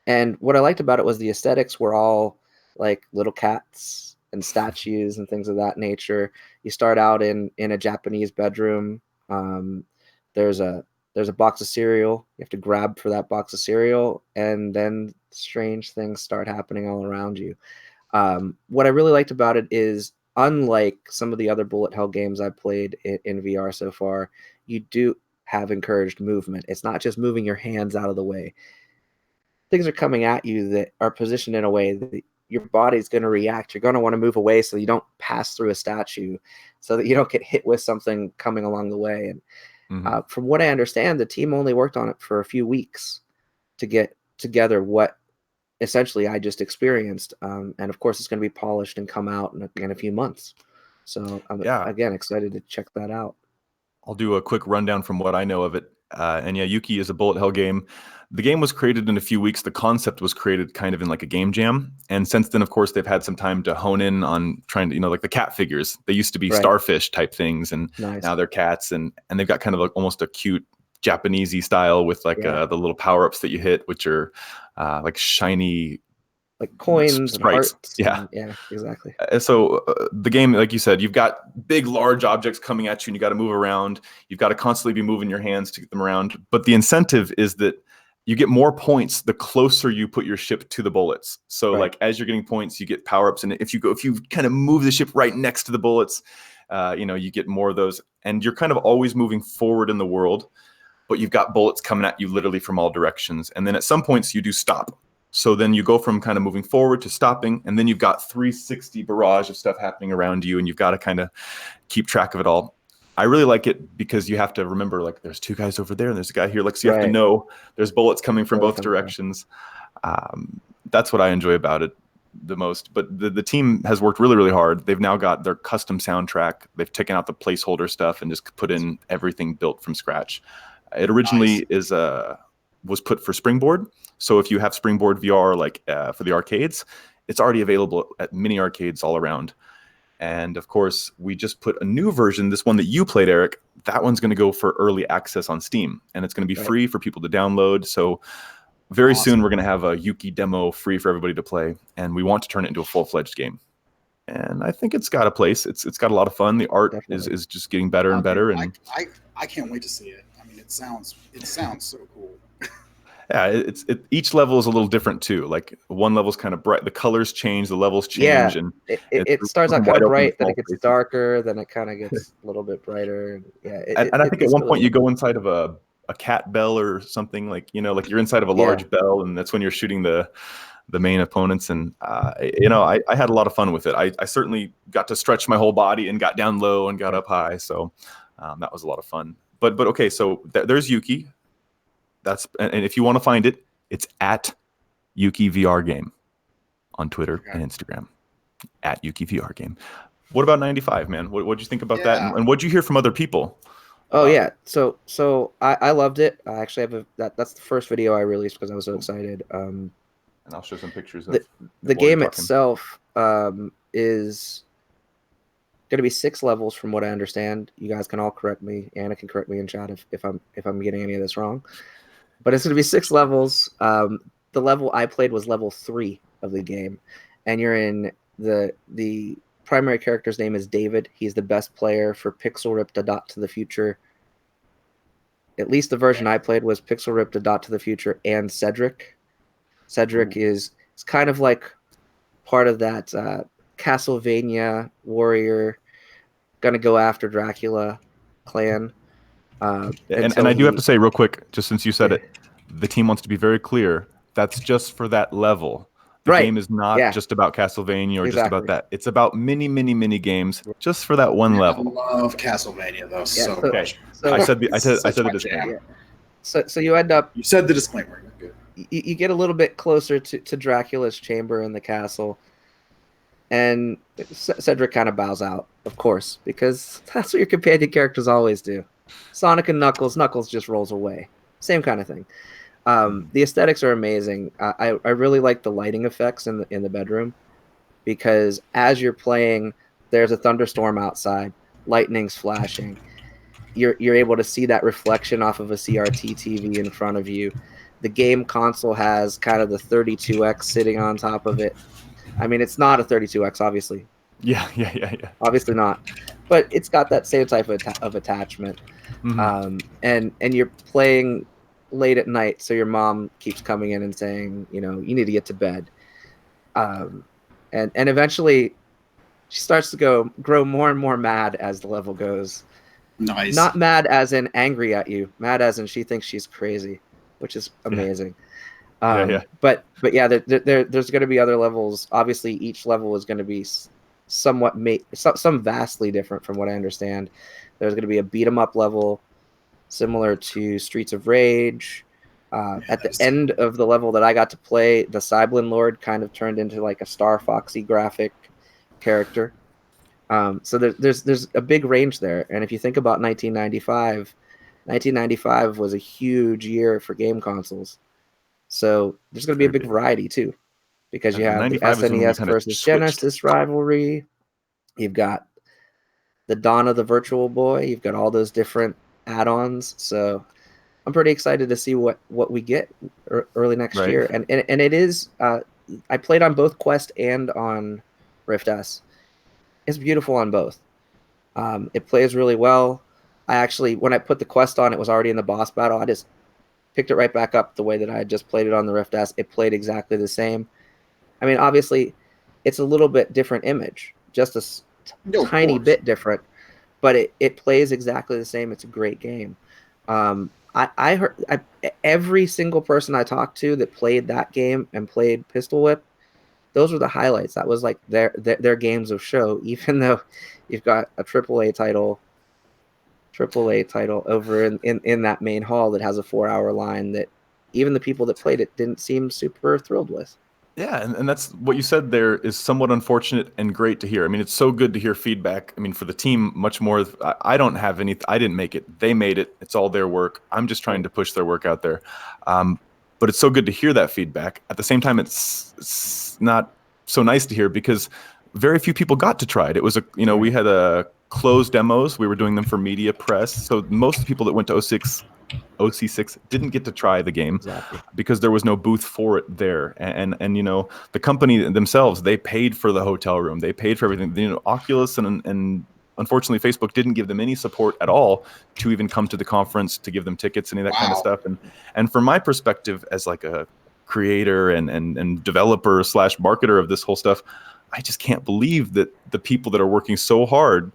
[SPEAKER 3] And what I liked about it was the aesthetics were all like little cats and statues and things of that nature. You start out in a Japanese bedroom. There's a box of cereal. You have to grab for that box of cereal, and then strange things start happening all around you. What I really liked about it is, unlike some of the other bullet hell games I've played in VR so far, you do have encouraged movement. It's not just moving your hands out of the way. Things are coming at you that are positioned in a way that your body's going to react. You're going to want to move away so you don't pass through a statue, so that you don't get hit with something coming along the way. And from what I understand, the team only worked on it for a few weeks to get together what essentially I just experienced. And of course, it's going to be polished and come out in a few months. So I'm again excited to check that out.
[SPEAKER 1] I'll do a quick rundown from what I know of it. And yeah, Yuki is a bullet hell game. The game was created in a few weeks. The concept was created kind of in like a game jam. And since then, of course, they've had some time to hone in on trying to, like the cat figures. They used to be starfish type things, and now they're cats. And they've got kind of like almost a cute Japanese-y style with like the little power-ups that you hit, which are like shiny,
[SPEAKER 3] like coins and hearts.
[SPEAKER 1] Yeah,
[SPEAKER 3] exactly.
[SPEAKER 1] So the game, like you said, you've got big, large objects coming at you, and you got to move around. You've got to constantly be moving your hands to get them around. But the incentive is that you get more points the closer you put your ship to the bullets. So like as you're getting points, you get power-ups, and if you kind of move the ship right next to the bullets, you get more of those. And you're kind of always moving forward in the world, but you've got bullets coming at you literally from all directions. And then at some points you do stop. So then you go from kind of moving forward to stopping, and then you've got 360 barrage of stuff happening around you, and you've got to kind of keep track of it all. I really like it because you have to remember, like, there's two guys over there and there's a guy here. Like, so you have to know there's bullets coming from both directions. That's what I enjoy about it the most. But the team has worked really, really hard. They've now got their custom soundtrack. They've taken out the placeholder stuff and just put in everything built from scratch. It originally was put for Springboard. So if you have Springboard VR, like for the arcades, it's already available at many arcades all around. And of course, we just put a new version, this one that you played, Eric. That one's going to go for early access on Steam, and it's going to be free for people to download. So very soon, we're going to have a Yuki demo free for everybody to play, and we want to turn it into a full-fledged game. And I think it's got a place. It's got a lot of fun. The art is just getting better and better. And
[SPEAKER 2] I can't wait to see it. I mean, it sounds so cool.
[SPEAKER 1] Yeah, each level is a little different too. Like one level's kind of bright, the colors change, the levels change, and
[SPEAKER 3] it starts out kind of bright, then it gets darker, then it kind of gets a little bit brighter.
[SPEAKER 1] And I think at one point you go inside of a cat bell or something, like like you're inside of a large bell, and that's when you're shooting the main opponents. And I had a lot of fun with it. I certainly got to stretch my whole body and got down low and got up high, so that was a lot of fun. But okay, so there's Yuki. And if you want to find it, it's at Yuki VR Game on Twitter and Instagram. At Yuki VR Game. What about 95, man? What'd you think about that? And what'd you hear from other people?
[SPEAKER 3] Oh yeah, so I loved it. I actually have that's the first video I released because I was so excited. And
[SPEAKER 1] I'll show some pictures of
[SPEAKER 3] the game itself. Is going to be 6 levels from what I understand. You guys can all correct me. Anna can correct me in chat if I'm getting any of this wrong. But it's going to be 6 levels. The level I played was level 3 of the game, and you're in the primary character's name is David. He's the best player for Pixel Ripped A Dot to the Future. At least the version I played was Pixel Ripped A Dot to the Future and Cedric. Cedric is kind of like part of that Castlevania warrior, gonna go after Dracula clan.
[SPEAKER 1] And I do have to say real quick, just since you said it, the team wants to be very clear. That's just for that level. The game is not just about Castlevania or just about that. It's about many, many, many games just for that one level.
[SPEAKER 2] I love Castlevania though.
[SPEAKER 1] So I said the disclaimer.
[SPEAKER 3] So you end up.
[SPEAKER 2] You said the disclaimer. Good.
[SPEAKER 3] You get a little bit closer to Dracula's chamber in the castle, and Cedric kind of bows out, of course, because that's what your companion characters always do. Sonic and Knuckles just rolls away. Same kind of thing. The aesthetics are amazing. I really like the lighting effects in the bedroom, because as you're playing, there's a thunderstorm outside, lightning's flashing. You're able to see that reflection off of a CRT TV in front of you. The game console has kind of the 32X sitting on top of it. I mean, it's not a 32X, obviously.
[SPEAKER 1] Yeah.
[SPEAKER 3] Obviously not, but it's got that same type of attachment. And you're playing late at night, so your mom keeps coming in and saying, you need to get to bed. And eventually, she starts to grow more and more mad as the level goes.
[SPEAKER 2] Nice.
[SPEAKER 3] Not mad as in angry at you, mad as in she thinks she's crazy, which is amazing. But yeah, there's going to be other levels. Obviously, each level is going to be somewhat some vastly different from what I understand. There's going to be a beat 'em up level similar to Streets of Rage. At the end of the level that I got to play, the Cyblin Lord kind of turned into like a Star Foxy graphic character. So there's a big range there. And if you think about 1995 was a huge year for game consoles. So there's going to be a big variety too, because you have the SNES versus Genesis rivalry. You've got the dawn of the Virtual Boy. You've got all those different add-ons. So I'm pretty excited to see what we get early next year. And it is. I played on both Quest and on Rift S. It's beautiful on both. It plays really well. I actually, when I put the Quest on, it was already in the boss battle. I just picked it right back up the way that I had just played it on the Rift S. It played exactly the same. I mean, obviously, it's a little bit different image, just a tiny bit different, but it plays exactly the same. It's a great game. I heard every single person I talked to that played that game and played Pistol Whip, those were the highlights. That was like their games of show, even though you've got a AAA title over in that main hall that has a 4-hour line that even the people that played it didn't seem super thrilled with.
[SPEAKER 1] Yeah, and that's what you said there is somewhat unfortunate and great to hear. I mean, it's so good to hear feedback. I mean, for the team, much more. I don't have any. I didn't make it. They made it. It's all their work. I'm just trying to push their work out there. But it's so good to hear that feedback. At the same time, it's not so nice to hear because very few people got to try it. It was we had a closed demos. We were doing them for media press. So most of the people that went to OC6 didn't get to try the game because there was no booth for it there. And the company themselves, they paid for the hotel room. They paid for everything. Oculus and unfortunately Facebook didn't give them any support at all to even come to the conference, to give them tickets, any of that kind of stuff. And from my perspective as like a creator and developer / marketer of this whole stuff, I just can't believe that the people that are working so hard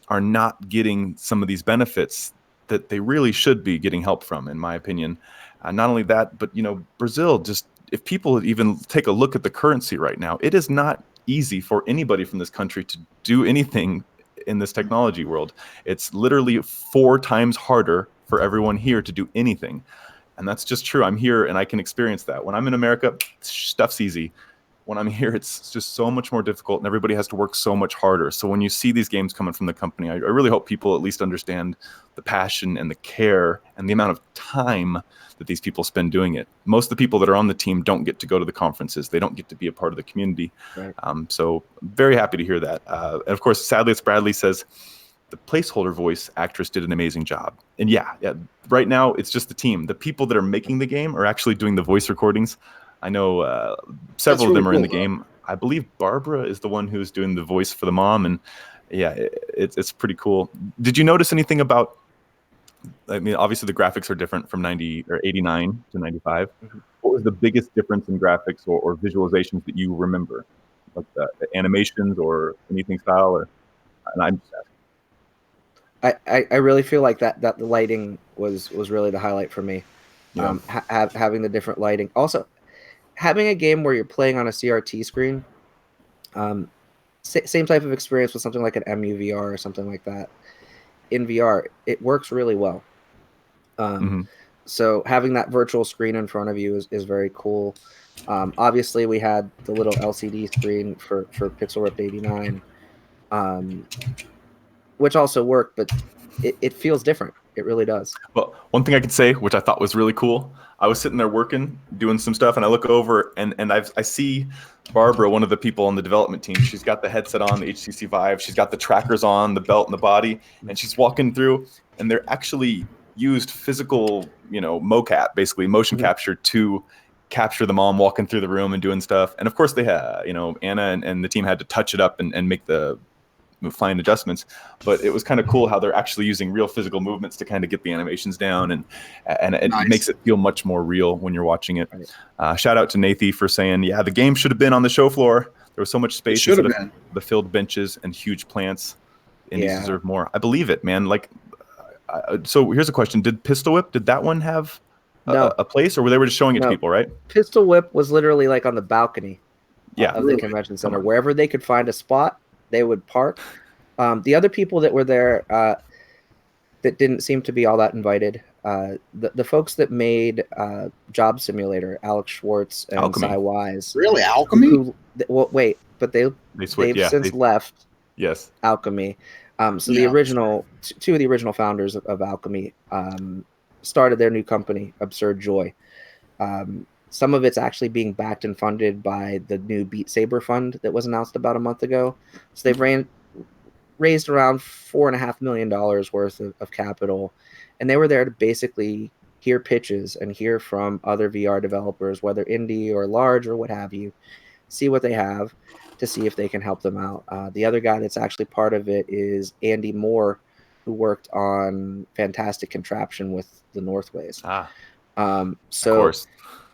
[SPEAKER 1] are not getting some of these benefits that they really should be getting help from, in my opinion. Not only that, but Brazil, just if people even take a look at the currency right now, it is not easy for anybody from this country to do anything in this technology world. It's literally 4 times harder for everyone here to do anything. And that's just true. I'm here and I can experience that. When I'm in America, stuff's easy. When I'm here, it's just so much more difficult and everybody has to work so much harder. So when you see these games coming from the company, I really hope people at least understand the passion and the care and the amount of time that these people spend doing it. Most of the people that are on the team don't get to go to the conferences. They don't get to be a part of the community.
[SPEAKER 3] Right.
[SPEAKER 1] So very happy to hear that. And of course, sadly, it's Bradley says, the placeholder voice actress did an amazing job. And yeah, right now, it's just the team. The people that are making the game are actually doing the voice recordings. I know several of them are in the game. I believe Barbara is the one who's doing the voice for the mom, and yeah, it's pretty cool. Did you notice anything about? I mean, obviously the graphics are different from 89 to 95. Mm-hmm. What was the biggest difference in graphics or visualizations that you remember, like the animations or anything style? And I'm just asking.
[SPEAKER 3] I really feel like that the lighting was really the highlight for me.
[SPEAKER 1] Yeah.
[SPEAKER 3] Having the different lighting, also. Having a game where you're playing on a CRT screen, same type of experience with something like an MUVR or something like that. In VR, it works really well. So having that virtual screen in front of you is very cool. Obviously, we had the little LCD screen for Pixel Ripped 89, which also worked, but it feels different. It really does.
[SPEAKER 1] Well, one thing I could say, which I thought was really cool, I was sitting there working, doing some stuff, and I look over, and I see Barbara, one of the people on the development team. She's got the headset on, the HTC Vive. She's got the trackers on, the belt and the body, and she's walking through, and they're actually used physical, mocap, basically motion capture to capture the mom walking through the room and doing stuff. And of course they had, Anna and the team had to touch it up and make the fine adjustments, but it was kind of cool how they're actually using real physical movements to kind of get the animations down, and it makes it feel much more real when you're watching it. Shout out to Nathy for saying, yeah, the game should have been on the show floor. There was so much space instead of the filled benches and huge plants. Indies deserve more. I believe it, man. Like, so here's a question: did Pistol Whip? Did that one have a place, or they were just showing it to people? Right?
[SPEAKER 3] Pistol Whip was literally like on the balcony. Of the convention center, wherever they could find a spot, they would park. The other people that were there that didn't seem to be all that invited, the folks that made Job Simulator, Alex Schwartz and Cy Wise.
[SPEAKER 2] Really? Alchemy?
[SPEAKER 3] But they've since left.
[SPEAKER 1] Yes.
[SPEAKER 3] Alchemy. So the original two of the original founders of Alchemy started their new company, Absurd Joy. Some of it's actually being backed and funded by the new Beat Saber fund that was announced about a month ago. So they've raised around $4.5 million worth of capital, and they were there to basically hear pitches and hear from other VR developers, whether indie or large or what have you, see what they have to see if they can help them out. The other guy that's actually part of it is Andy Moore, who worked on Fantastic Contraption with the Northways.
[SPEAKER 1] Of course.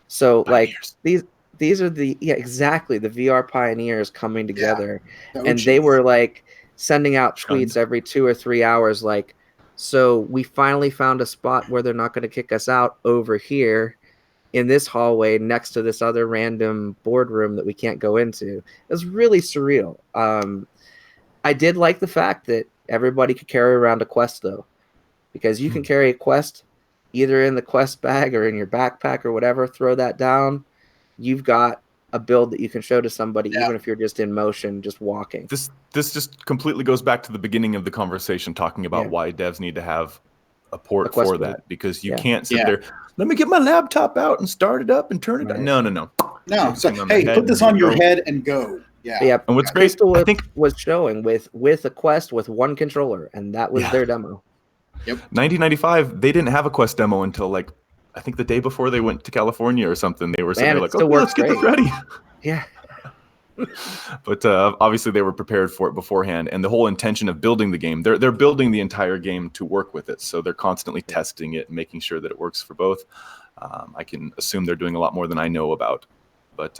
[SPEAKER 3] So pioneers. Like these are the exactly the VR pioneers coming together, and they were like sending out tweets every 2 or 3 hours, like, so we finally found a spot where they're not going to kick us out over here in this hallway next to this other random boardroom that we can't go into. It was really surreal. I did like the fact that everybody could carry around a Quest, though, because you can carry a Quest either in the Quest bag or in your backpack or whatever, throw that down. You've got a build that you can show to somebody, even if you're just in motion, just walking.
[SPEAKER 1] This just completely goes back to the beginning of the conversation, talking about why devs need to have a port for that, because you can't sit there, let me get my laptop out and start it up and turn it on. No.
[SPEAKER 2] So, hey, put this on your head and go. Yeah.
[SPEAKER 1] And what's great,
[SPEAKER 3] I think, was showing with a Quest with one controller, and that was their demo.
[SPEAKER 2] Yep.
[SPEAKER 1] 1995, they didn't have a Quest demo until like I think the day before they went to California or something. They were saying like, "Oh, let's get this ready."
[SPEAKER 3] Yeah.
[SPEAKER 1] But obviously they were prepared for it beforehand, and the whole intention of building the game, they're building the entire game to work with it. So they're constantly testing it and making sure that it works for both. I can assume they're doing a lot more than I know about. But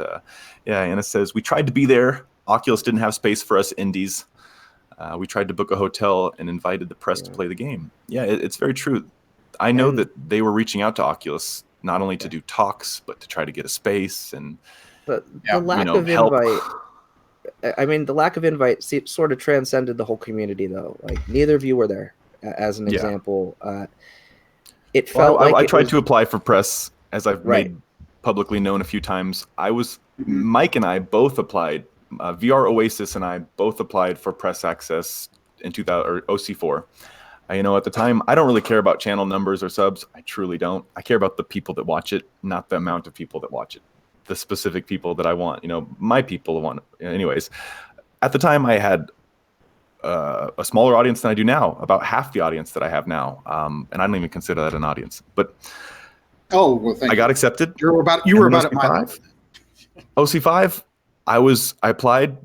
[SPEAKER 1] Anna says, we tried to be there. Oculus didn't have space for us indies. We tried to book a hotel and invited the press to play the game. Yeah, it's very true. I know that they were reaching out to Oculus not only to do talks, but to try to get a space and
[SPEAKER 3] the lack of invite. I mean, the lack of invite sort of transcended the whole community, though. Like, neither of you were there, as an example. It felt like
[SPEAKER 1] I tried to apply for press, as I've made publicly known a few times. Mike and I both applied. VR Oasis and I both applied for press access in 2000 or OC4. At the time, I don't really care about channel numbers or subs. I truly don't. I care about the people that watch it, not the amount of people that watch it. The specific people that I want, my people want. Anyways, at the time, I had a smaller audience than I do now, about half the audience that I have now, and I don't even consider that an audience. But I got accepted.
[SPEAKER 2] You were about at my level.
[SPEAKER 1] OC5. I applied,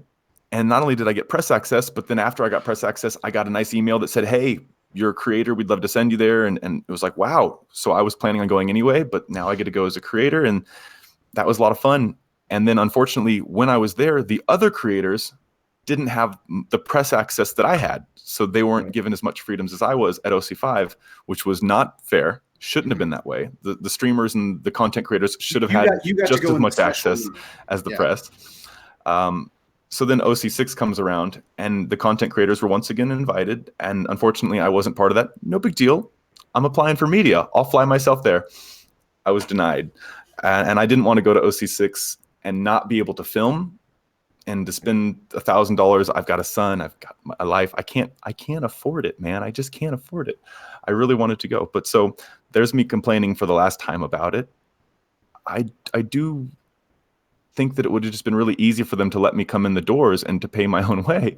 [SPEAKER 1] and not only did I get press access, but then after I got press access, I got a nice email that said, "Hey, you're a creator. We'd love to send you there." And it was like, wow. So I was planning on going anyway, but now I get to go as a creator, and that was a lot of fun. And then unfortunately, when I was there, the other creators didn't have the press access that I had. So they weren't given as much freedoms as I was at OC5, which was not fair. Shouldn't have been that way. The streamers and the content creators should have had just as much access as the press. So then OC6 comes around, and the content creators were once again invited. And unfortunately, I wasn't part of that. No big deal. I'm applying for media. I'll fly myself there. I was denied. And I didn't want to go to OC6 and not be able to film and to spend $1,000. I've got a son. I've got a life. I can't afford it, man. I just can't afford it. I really wanted to go. But so there's me complaining for the last time about it. I do think that it would have just been really easy for them to let me come in the doors and to pay my own way.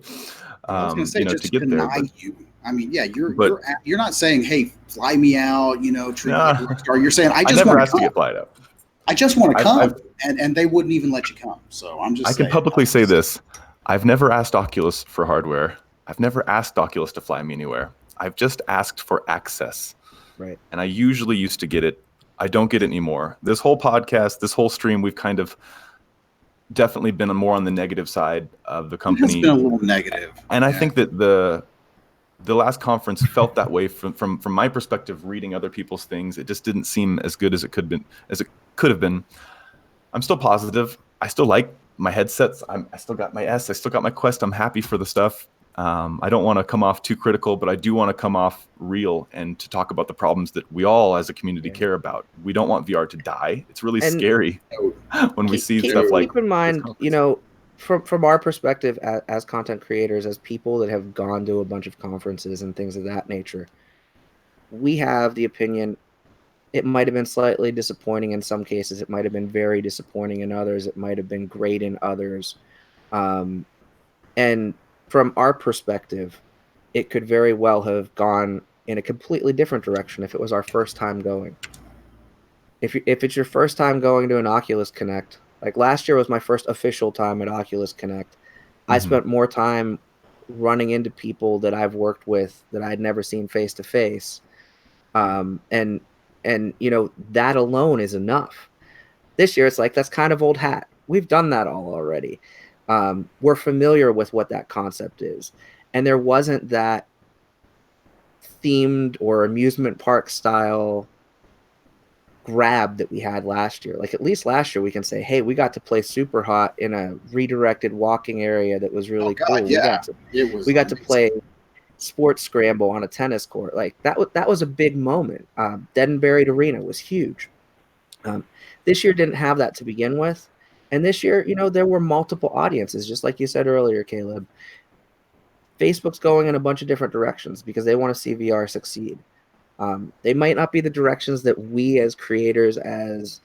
[SPEAKER 2] I was going to say, just
[SPEAKER 1] to get
[SPEAKER 2] deny
[SPEAKER 1] there.
[SPEAKER 2] You. I mean, you're not saying, "Hey, fly me out," treat me like a rock star. You're saying, "I
[SPEAKER 1] never asked to get flied out.
[SPEAKER 2] I just want to come," and they wouldn't even let you come. So I'm just.
[SPEAKER 1] I can publicly say this: I've never asked Oculus for hardware. I've never asked Oculus to fly me anywhere. I've just asked for access.
[SPEAKER 3] Right.
[SPEAKER 1] And I usually used to get it. I don't get it anymore. This whole podcast, this whole stream, we've kind of definitely been more on the negative side of the company.
[SPEAKER 2] It's been a little negative.
[SPEAKER 1] And I think that the last conference felt that way from my perspective, reading other people's things. It just didn't seem as good as it could have been. I'm still positive. I still like my headsets. I still got my S. I still got my Quest. I'm happy for the stuff. I don't want to come off too critical, but I do want to come off real and to talk about the problems that we all as a community care about. We don't want VR to die. It's really scary when we see stuff like.
[SPEAKER 3] Keep in mind, from our perspective as content creators, as people that have gone to a bunch of conferences and things of that nature, we have the opinion it might have been slightly disappointing in some cases. It might have been very disappointing in others. It might have been great in others. And from our perspective, it could very well have gone in a completely different direction if it was our first time going. If it's your first time going to an Oculus Connect, like last year was my first official time at Oculus Connect. I spent more time running into people that I've worked with that I'd never seen face to face. And you know, that alone is enough. This year, it's like, that's kind of old hat. We've done that all already. We're familiar with what that concept is. And there wasn't that themed or amusement park style grab that we had last year. Like, at least last year we can say, hey, we got to play Super Hot in a redirected walking area that was really cool.
[SPEAKER 2] Yeah.
[SPEAKER 3] We got to play Sports Scramble on a tennis court. Like, that was a big moment. Dead and Buried Arena was huge. This year didn't have that to begin with. And this year, you know, there were multiple audiences, just like you said earlier, Caleb. Facebook's going in a bunch of different directions because they want to see VR succeed. They might not be the directions that we as creators, as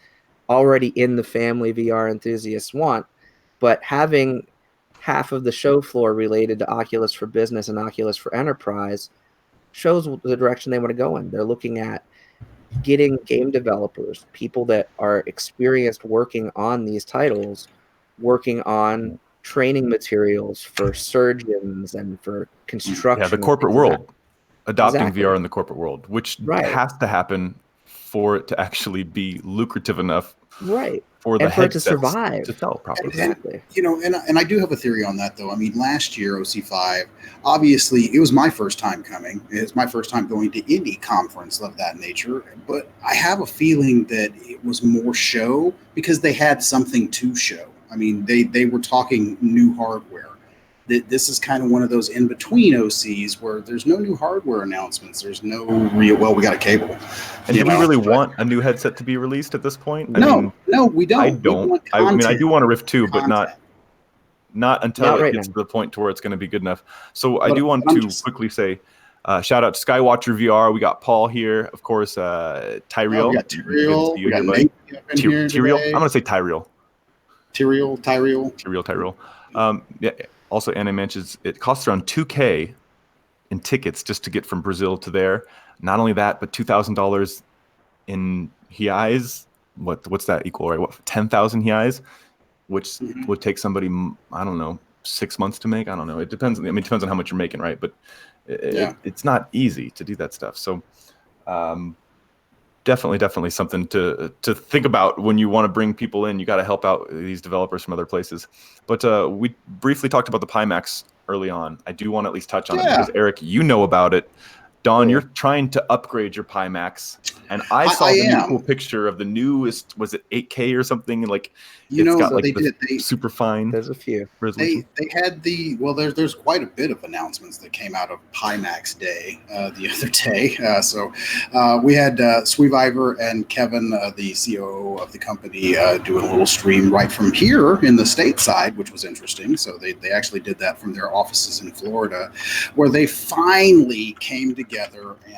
[SPEAKER 3] already in the family VR enthusiasts want, but having half of the show floor related to Oculus for Business and Oculus for Enterprise shows the direction they want to go in. They're looking at getting game developers, people that are experienced working on these titles, working on training materials for surgeons and for construction.
[SPEAKER 1] Yeah, the corporate world. Adopting VR in the corporate world, which has to happen for it to actually be lucrative enough, for the headsets to survive, to sell properly.
[SPEAKER 2] Exactly. You know, and I do have a theory on that, though. I mean, last year OC5, obviously, it was my first time coming. It's my first time going to any conference of that nature. But I have a feeling that it was more show because they had something to show. I mean, they were talking new hardware. This is kind of one of those in-between OCs where there's no new hardware announcements. There's no real, well, we got a cable.
[SPEAKER 1] And do we really want a new headset to be released at this point?
[SPEAKER 2] No, we don't.
[SPEAKER 1] I don't. I mean, I do want a Rift 2, but not until it gets to the point to where it's going to be good enough. So I do want to quickly say, shout out to Skywatcher VR. We got Paul here, of course, Tyrell.
[SPEAKER 2] We got Tyrell. We got Nate up in here
[SPEAKER 1] Tyrell.
[SPEAKER 2] today.
[SPEAKER 1] I'm going to say Tyrell.
[SPEAKER 2] Tyrell.
[SPEAKER 1] Yeah. Also, Anna mentions it costs around $2,000 in tickets just to get from Brazil to there. Not only that, but $2,000 in reais. What's that equal? Right? What, 10,000 reais, which would take somebody, I don't know, 6 months to make. I don't know. It depends. I mean, it depends on how much you're making, right? But it's not easy to do that stuff. So definitely something to think about when you want to bring people in. You got to help out these developers from other places. But we briefly talked about the Pimax early on. I do want to at least touch on it because, Eric, you know about it. Don, you're trying to upgrade your Pimax, and I saw the new cool picture of the newest. Was it 8K or something? Like, it's got like the super fine.
[SPEAKER 3] There's a few.
[SPEAKER 2] They had there's quite a bit of announcements that came out of Pimax Day the other day. So we had Sweeviver and Kevin, the COO of the company, doing a little stream right from here in the stateside, which was interesting. So they actually did that from their offices in Florida, where they finally came together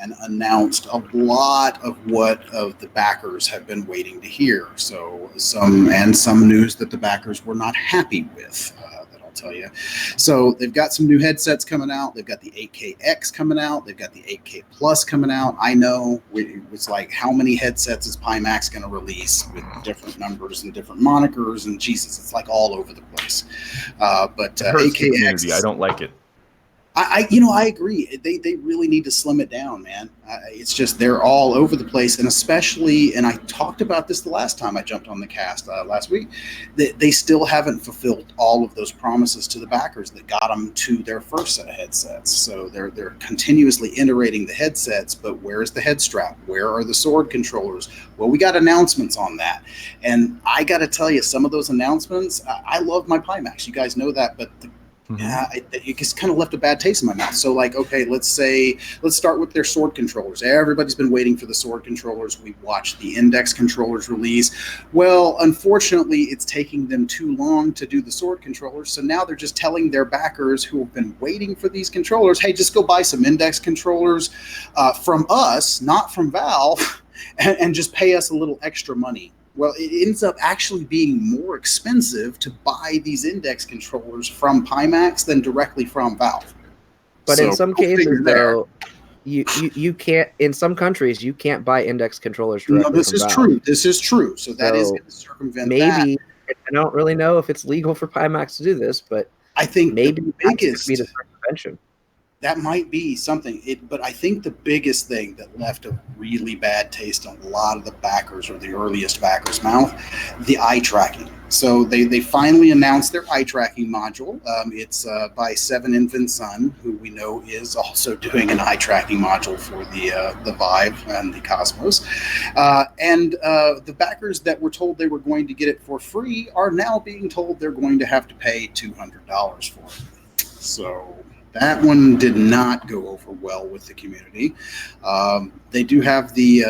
[SPEAKER 2] and announced a lot of what the backers have been waiting to hear. So some news that the backers were not happy with, that I'll tell you. So they've got some new headsets coming out. They've got the 8KX coming out. They've got the 8K Plus coming out. I know it's like, how many headsets is Pimax going to release with different numbers and different monikers? And Jesus, it's like all over the place. But 8KX,
[SPEAKER 1] I don't like it.
[SPEAKER 2] I agree. They really need to slim it down, man. It's just they're all over the place, and especially, and I talked about this the last time I jumped on the cast last week, they still haven't fulfilled all of those promises to the backers that got them to their first set of headsets. So they're continuously iterating the headsets, but where's the head strap? Where are the sword controllers? Well, we got announcements on that, and I got to tell you, some of those announcements, I love my Pimax. You guys know that, but Yeah, it just kind of left a bad taste in my mouth. So, like, okay, let's start with their sword controllers. Everybody's been waiting for the sword controllers. We watched the index controllers release. Well, unfortunately, it's taking them too long to do the sword controllers. So now they're just telling their backers who have been waiting for these controllers, hey, just go buy some index controllers from us, not from Valve, and just pay us a little extra money. Well, it ends up actually being more expensive to buy these index controllers from Pimax than directly from Valve.
[SPEAKER 3] But in some cases, though, you can't. In some countries, you can't buy index controllers directly from Valve.
[SPEAKER 2] This is true. This is true. So that is going to circumvent that.
[SPEAKER 3] I don't really know if it's legal for Pimax to do this, but
[SPEAKER 2] I think
[SPEAKER 3] maybe
[SPEAKER 2] the biggest
[SPEAKER 3] be the circumvention.
[SPEAKER 2] That might be something. But I think the biggest thing that left a really bad taste on a lot of the backers or the earliest backers' mouth, the eye tracking. So they finally announced their eye tracking module. It's by Seven Infant Sun, who we know is also doing an eye tracking module for the Vive and the Cosmos. And the backers that were told they were going to get it for free are now being told they're going to have to pay $200 for it. So that one did not go over well with the community. They do have the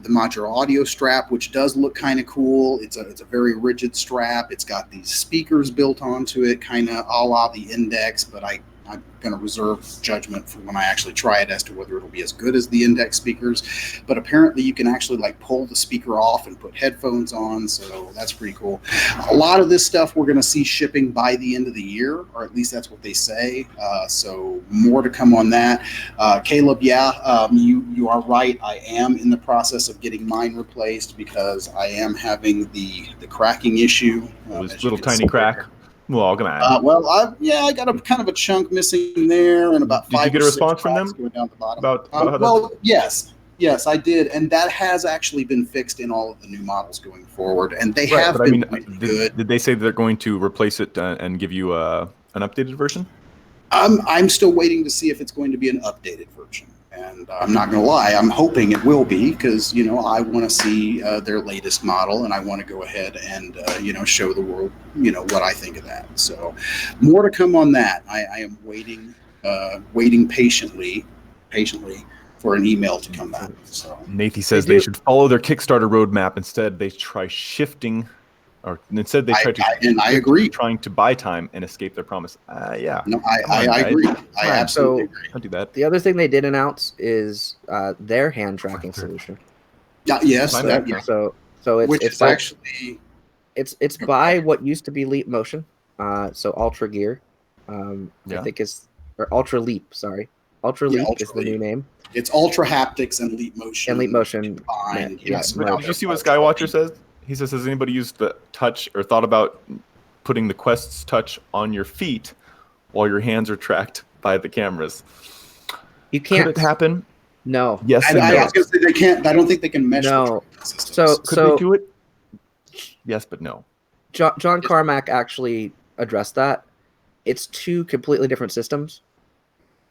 [SPEAKER 2] modular audio strap, which does look kind of cool. It's a very rigid strap. It's got these speakers built onto it, kind of a la the Index, but I'm going to reserve judgment for when I actually try it as to whether it'll be as good as the Index speakers. But apparently you can actually like pull the speaker off and put headphones on, so that's pretty cool. A lot of this stuff we're going to see shipping by the end of the year, or at least that's what they say. So more to come on that. Caleb, you are right. I am in the process of getting mine replaced because I am having the cracking issue.
[SPEAKER 1] This little tiny crack. Well, I'm gonna add.
[SPEAKER 2] I got a kind of a chunk missing there, and about 5
[SPEAKER 1] Did you get a response from them
[SPEAKER 2] going down the bottom.
[SPEAKER 1] About
[SPEAKER 2] yes, I did, and that has actually been fixed in all of the new models going forward, and they have been good.
[SPEAKER 1] Did they say they're going to replace it and give you an updated version?
[SPEAKER 2] I'm still waiting to see if it's going to be an updated version. And I'm not going to lie, I'm hoping it will be because, I want to see their latest model and I want to go ahead and, show the world, what I think of that. So more to come on that. I am waiting patiently for an email to come back. So
[SPEAKER 1] Nathan says they should follow their Kickstarter roadmap. Instead, they try shifting. I agree. Trying to buy time and escape their promise. Yeah.
[SPEAKER 2] No, I agree. I absolutely agree.
[SPEAKER 1] I'll do that.
[SPEAKER 3] The other thing they did announce is their hand tracking solution.
[SPEAKER 2] Yes.
[SPEAKER 3] So it's by what used to be Leap Motion. So Ultra Gear, I think or Ultra Leap. Sorry, Ultra Leap is the new name.
[SPEAKER 2] It's Ultra Haptics and Leap Motion.
[SPEAKER 1] Combined. Yes. Did you see what Skywatcher says? He says, has anybody used the touch or thought about putting the Quest's touch on your feet while your hands are tracked by the cameras?
[SPEAKER 3] You can't.
[SPEAKER 1] Could it happen?
[SPEAKER 3] No.
[SPEAKER 1] Yes.
[SPEAKER 2] I was going to say they can't. I don't think they can mesh.
[SPEAKER 3] No.
[SPEAKER 1] Could they do it? Yes, but no.
[SPEAKER 3] John Carmack actually addressed that. It's two completely different systems.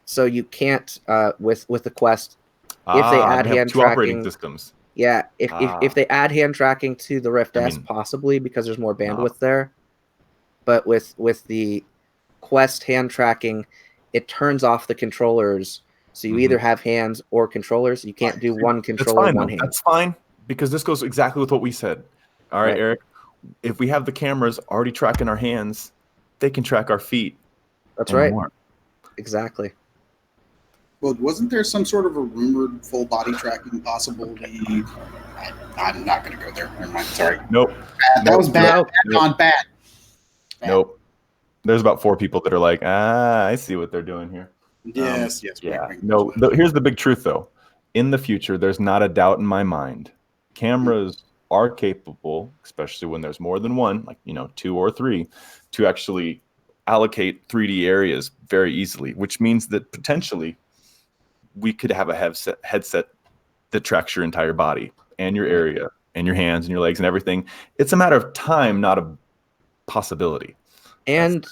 [SPEAKER 3] So you can't with the Quest if they add hand
[SPEAKER 1] two
[SPEAKER 3] tracking
[SPEAKER 1] operating systems.
[SPEAKER 3] Yeah, if they add hand tracking to the Rift S, possibly because there's more bandwidth there. But with the Quest hand tracking, it turns off the controllers, so you either have hands or controllers. You can't do one controller, one hand.
[SPEAKER 1] That's fine because this goes exactly with what we said. All right, Eric. If we have the cameras already tracking our hands, they can track our feet.
[SPEAKER 3] That's right. More. Exactly.
[SPEAKER 2] Well, wasn't there some sort of a rumored full body tracking possibility? I'm not going to go there. Never mind. Sorry.
[SPEAKER 1] Nope.
[SPEAKER 2] That was bad. Bad.
[SPEAKER 1] Nope. There's about 4 people that are like, I see what they're doing here.
[SPEAKER 2] Yes.
[SPEAKER 1] Yeah. No. Here's the big truth, though. In the future, there's not a doubt in my mind. Cameras are capable, especially when there's more than one, like 2 or 3, to actually allocate 3D areas very easily, which means that potentially we could have a headset that tracks your entire body and your area and your hands and your legs and everything. It's a matter of time, not a possibility.
[SPEAKER 3] And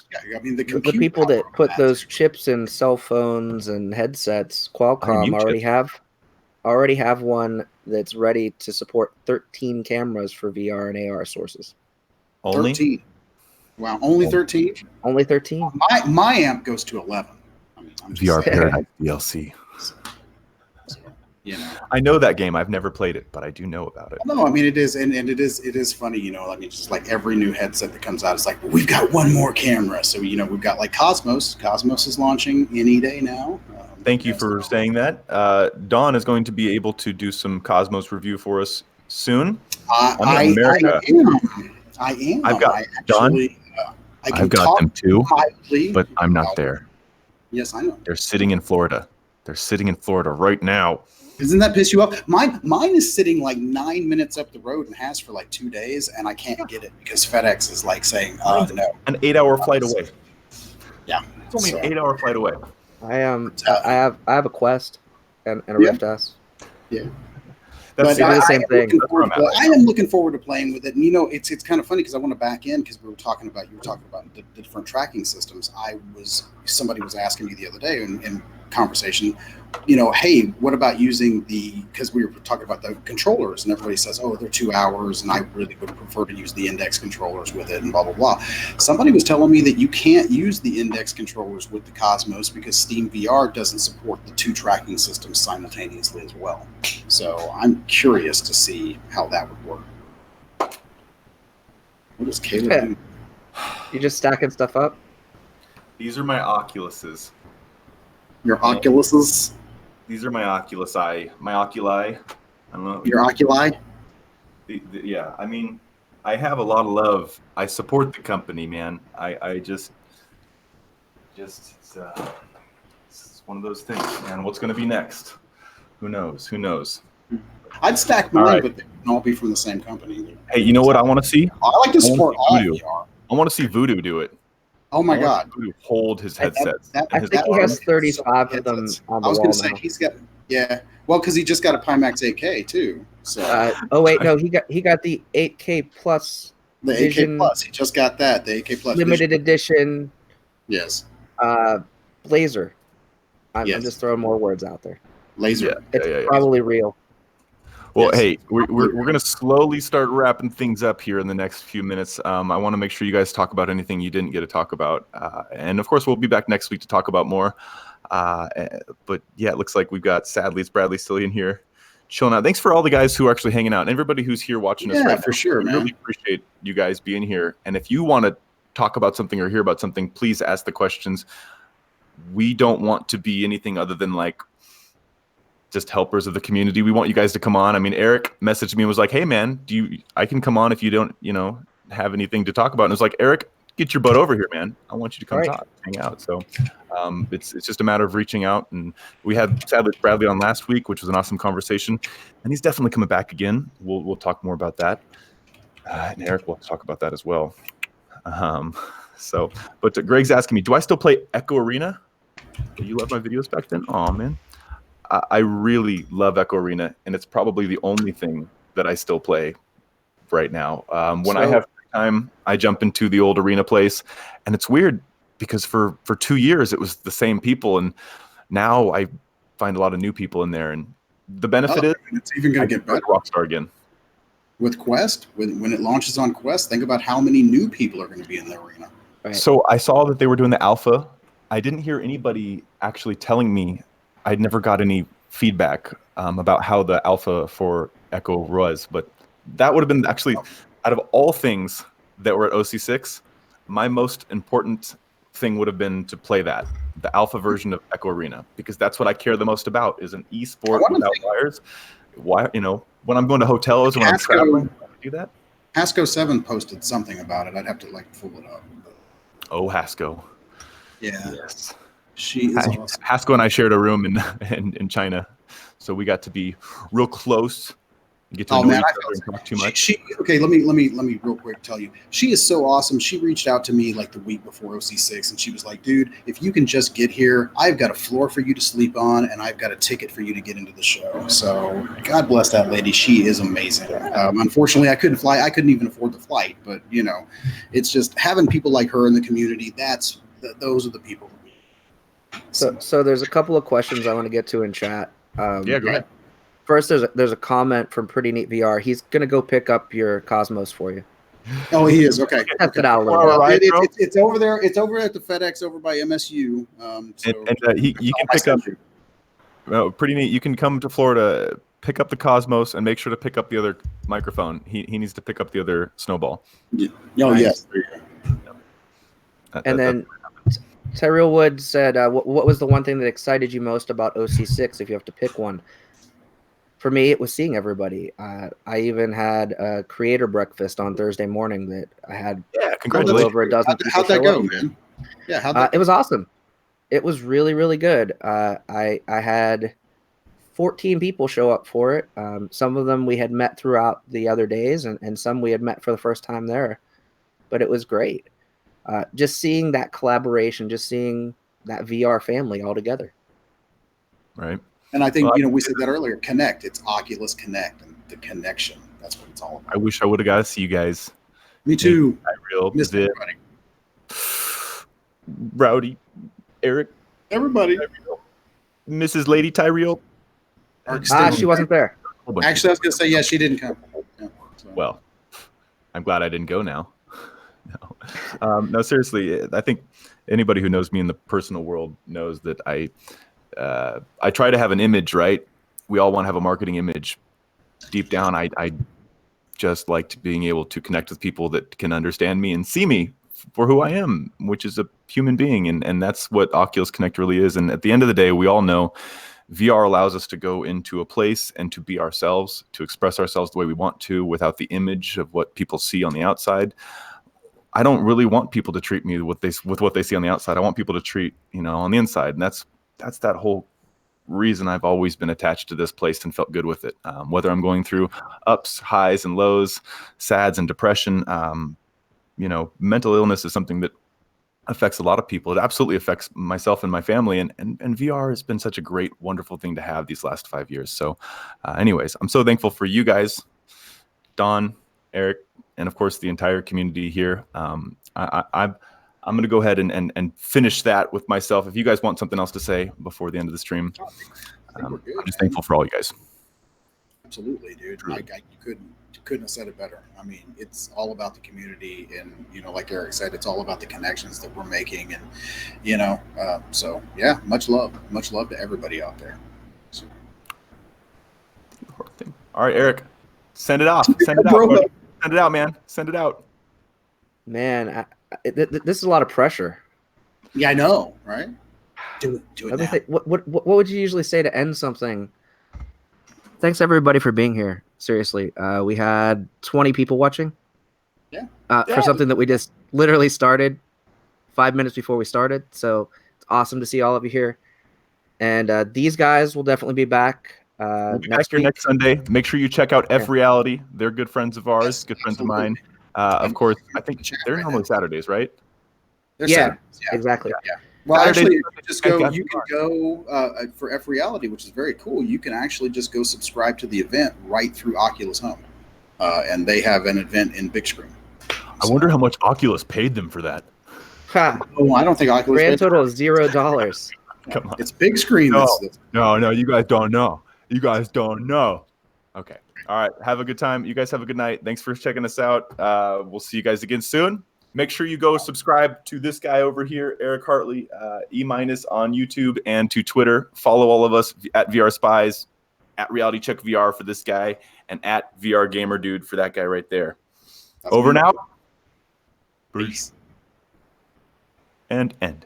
[SPEAKER 3] the people that put those chips in cell phones and headsets, Qualcomm already have one that's ready to support 13 cameras for VR and AR sources.
[SPEAKER 1] Only?
[SPEAKER 2] 13. Wow, only 13?
[SPEAKER 3] Only 13.
[SPEAKER 2] My amp goes to 11. I mean, I'm just
[SPEAKER 1] VR
[SPEAKER 2] saying.
[SPEAKER 1] Paradise DLC.
[SPEAKER 2] So, you know.
[SPEAKER 1] I know that game. I've never played it, but I do know about it.
[SPEAKER 2] No, I mean it is, and it is funny, you know. I mean, just like every new headset that comes out, it's like, well, we've got one more camera. So you know, we've got like Cosmos. Cosmos is launching any day now.
[SPEAKER 1] Thank you for saying that. Dawn is going to be able to do some Cosmos review for us soon.
[SPEAKER 2] I am.
[SPEAKER 1] I've got Dawn. I've got them too, but I'm not there.
[SPEAKER 2] Yes, I know.
[SPEAKER 1] They're sitting in Florida. They're sitting in Florida right now.
[SPEAKER 2] Doesn't that piss you off? Mine is sitting like 9 minutes up the road and has for like 2 days, and I can't get it because FedEx is like saying, no.
[SPEAKER 1] An 8-hour flight away.
[SPEAKER 2] Yeah.
[SPEAKER 1] It's only an 8-hour flight away.
[SPEAKER 3] I have a Quest and a Rift S.
[SPEAKER 2] Yeah.
[SPEAKER 1] That's
[SPEAKER 2] the
[SPEAKER 3] same thing.
[SPEAKER 2] I am looking forward to playing with it. And, you know, it's kind of funny because I want to back in because you were talking about the different tracking systems. Somebody was asking me the other day in conversation, you know, hey, what about using because we were talking about the controllers and everybody says, oh, they're 2 hours and I really would prefer to use the index controllers with it and blah, blah, blah. Somebody was telling me that you can't use the index controllers with the Cosmos because Steam VR doesn't support the 2 tracking systems simultaneously as well. So I'm curious to see how that would work. What does Caleb do?
[SPEAKER 3] You just stacking stuff up?
[SPEAKER 1] These are my Oculuses.
[SPEAKER 2] Your Oculuses?
[SPEAKER 1] These are my Oculi. I don't know.
[SPEAKER 2] Your Oculi?
[SPEAKER 1] Yeah, I mean, I have a lot of love. I support the company, man. I just it's one of those things, man. What's going to be next? Who knows?
[SPEAKER 2] I'd stack mine, but they would all be from the same company.
[SPEAKER 1] Hey, you know what I want to see?
[SPEAKER 2] I like to support all VR.
[SPEAKER 1] I want to see Voodoo do it.
[SPEAKER 2] Oh my God!
[SPEAKER 1] Voodoo hold his headsets.
[SPEAKER 3] I think he has 35 of them on the wall. I was going to say
[SPEAKER 2] he's got well, because he just got a Pimax 8K too. So
[SPEAKER 3] oh wait, no, he got the 8K plus.
[SPEAKER 2] The 8K plus, he just got that. The 8K plus
[SPEAKER 3] limited edition.
[SPEAKER 2] Yes.
[SPEAKER 3] Blazer. I'm just throwing more words out there.
[SPEAKER 2] Laser.
[SPEAKER 3] It's probably real.
[SPEAKER 1] Well, hey, we're going to slowly start wrapping things up here in the next few minutes. I want to make sure you guys talk about anything you didn't get to talk about. And, of course, we'll be back next week to talk about more. But, yeah, it looks like we've got, sadly, it's Bradley still in here chilling out. Thanks for all the guys who are actually hanging out and everybody who's here watching us right now.
[SPEAKER 2] Yeah, for sure, man.
[SPEAKER 1] I really appreciate you guys being here. And if you want to talk about something or hear about something, please ask the questions. We don't want to be anything other than, like, just helpers of the community. We want you guys to come on. I mean, Erik messaged me and was like, hey man, I can come on if you don't, have anything to talk about. And it was like, Erik, get your butt over here, man. I want you to come talk, hang out. So it's just a matter of reaching out. And we had sadly Bradley on last week, which was an awesome conversation. And he's definitely coming back again. We'll talk more about that. And Erik will talk about that as well. But Greg's asking me, do I still play Echo Arena? You loved my videos back then? Oh man. I really love Echo Arena, and it's probably the only thing that I still play right now. When I have time, I jump into the old Arena place, and it's weird because for 2 years it was the same people, and now I find a lot of new people in there. And the benefit is
[SPEAKER 2] it's even going to get better.
[SPEAKER 1] Rockstar again.
[SPEAKER 2] With Quest, when it launches on Quest, think about how many new people are going to be in the Arena.
[SPEAKER 3] Right.
[SPEAKER 1] So I saw that they were doing the alpha. I didn't hear anybody actually telling me. I'd never got any feedback about how the alpha for Echo was, but that would have been actually, out of all things that were at OC6, my most important thing would have been to play the alpha version of Echo Arena, because that's what I care the most about, is an esport without wires. Why, when I'm going to hotels or when I'm traveling, I do that.
[SPEAKER 2] Hasco 7 posted something about it. I'd have to pull it up.
[SPEAKER 1] Oh, Hasco.
[SPEAKER 2] Yeah.
[SPEAKER 1] Yes.
[SPEAKER 2] She is awesome.
[SPEAKER 1] Haskell and I shared a room in China, so we got to be real close. Get to know each other and talk too much.
[SPEAKER 2] Okay, let me real quick tell you. She is so awesome. She reached out to me like the week before OC6, and she was like, "Dude, if you can just get here, I've got a floor for you to sleep on, and I've got a ticket for you to get into the show." So God bless that lady. She is amazing. Unfortunately, I couldn't fly. I couldn't even afford the flight, but it's just having people like her in the community. Those are the people.
[SPEAKER 3] So there's a couple of questions I want to get to in chat.
[SPEAKER 1] Yeah, go ahead.
[SPEAKER 3] First, there's a comment from Pretty Neat VR. He's gonna go pick up your Cosmos for you.
[SPEAKER 2] Oh, he is. Okay.
[SPEAKER 3] Test it out a little
[SPEAKER 1] All right,
[SPEAKER 2] It's over there. It's over at the FedEx over by MSU.
[SPEAKER 1] You can pick up. Pretty neat. You can come to Florida, pick up the Cosmos, and make sure to pick up the other microphone. He needs to pick up the other Snowball.
[SPEAKER 2] Yeah. Oh, yes.
[SPEAKER 3] And then Tyrell Wood said, what was the one thing that excited you most about OC6 if you have to pick one? For me, it was seeing everybody. I even had a creator breakfast on Thursday morning that I had
[SPEAKER 1] congratulations.
[SPEAKER 3] over a dozen people.
[SPEAKER 2] How'd that go, man? Yeah,
[SPEAKER 3] it was awesome. It was really, really good. I had 14 people show up for it. Some of them we had met throughout the other days, and some we had met for the first time there. But it was great. Just seeing that collaboration, just seeing that VR family all together.
[SPEAKER 1] Right.
[SPEAKER 2] And I think, we said that earlier, Connect. It's Oculus Connect and the connection. That's what it's all about.
[SPEAKER 1] I wish I would have got to see you guys.
[SPEAKER 2] Me too.
[SPEAKER 1] Missed everybody. Rowdy, Erik.
[SPEAKER 2] Everybody.
[SPEAKER 1] Mrs. Lady Tyrell.
[SPEAKER 3] She wasn't there.
[SPEAKER 2] Actually, I was going to say, yeah, she didn't come. Yeah, so.
[SPEAKER 1] Well, I'm glad I didn't go now. No, seriously, I think anybody who knows me in the personal world knows that I try to have an image, right? We all want to have a marketing image. Deep down, I just like being able to connect with people that can understand me and see me for who I am, which is a human being. And that's what Oculus Connect really is. And at the end of the day, we all know VR allows us to go into a place and to be ourselves, to express ourselves the way we want to without the image of what people see on the outside. I don't really want people to treat me with what they see on the outside. I want people to treat, on the inside. And that's that whole reason I've always been attached to this place and felt good with it. Whether I'm going through ups, highs, and lows, sads, and depression, mental illness is something that affects a lot of people. It absolutely affects myself and my family. And VR has been such a great, wonderful thing to have these last 5 years. So anyways, I'm so thankful for you guys, Don, Erik, and of course the entire community here. I'm going to go ahead and finish that with myself. If you guys want something else to say before the end of the stream, I'm just thankful for all you guys.
[SPEAKER 2] Absolutely, dude. You couldn't have said it better. I mean, it's all about the community, and like Erik said, it's all about the connections that we're making, and so yeah, much love to everybody out there. So.
[SPEAKER 1] All right, Erik, send it off. Send it out. Send it out, man. Send it out.
[SPEAKER 3] Man, this is a lot of pressure.
[SPEAKER 2] Yeah, I know, right? Do it now.
[SPEAKER 3] What would you usually say to end something? Thanks everybody for being here. Seriously, we had 20 people watching.
[SPEAKER 2] Yeah.
[SPEAKER 3] For something that we just literally started 5 minutes before we started. So it's awesome to see all of you here. And these guys will definitely be back.
[SPEAKER 1] We'll be back here next Sunday. Make sure you check out VRSpies. They're good friends of ours, good friends of mine. Of course, I think they're normally Saturdays, right?
[SPEAKER 3] Yeah, exactly.
[SPEAKER 2] Yeah. Well, actually, you can go for VRSpies, which is very cool. You can actually just go subscribe to the event right through Oculus Home, and they have an event in big screen.
[SPEAKER 1] I wonder how much Oculus paid them for that.
[SPEAKER 2] Oh, I don't think Oculus.
[SPEAKER 3] Grand total of $0.
[SPEAKER 2] Come on, it's big screen.
[SPEAKER 1] No, you guys don't know. You guys don't know. Okay. All right. Have a good time. You guys have a good night. Thanks for checking us out. We'll see you guys again soon. Make sure you go subscribe to this guy over here, Erik Hartley, E- on YouTube and to Twitter. Follow all of us at VRSpies, at Reality Check VR for this guy, and at VR Gamer Dude for that guy right there. Over and out. Peace. And end.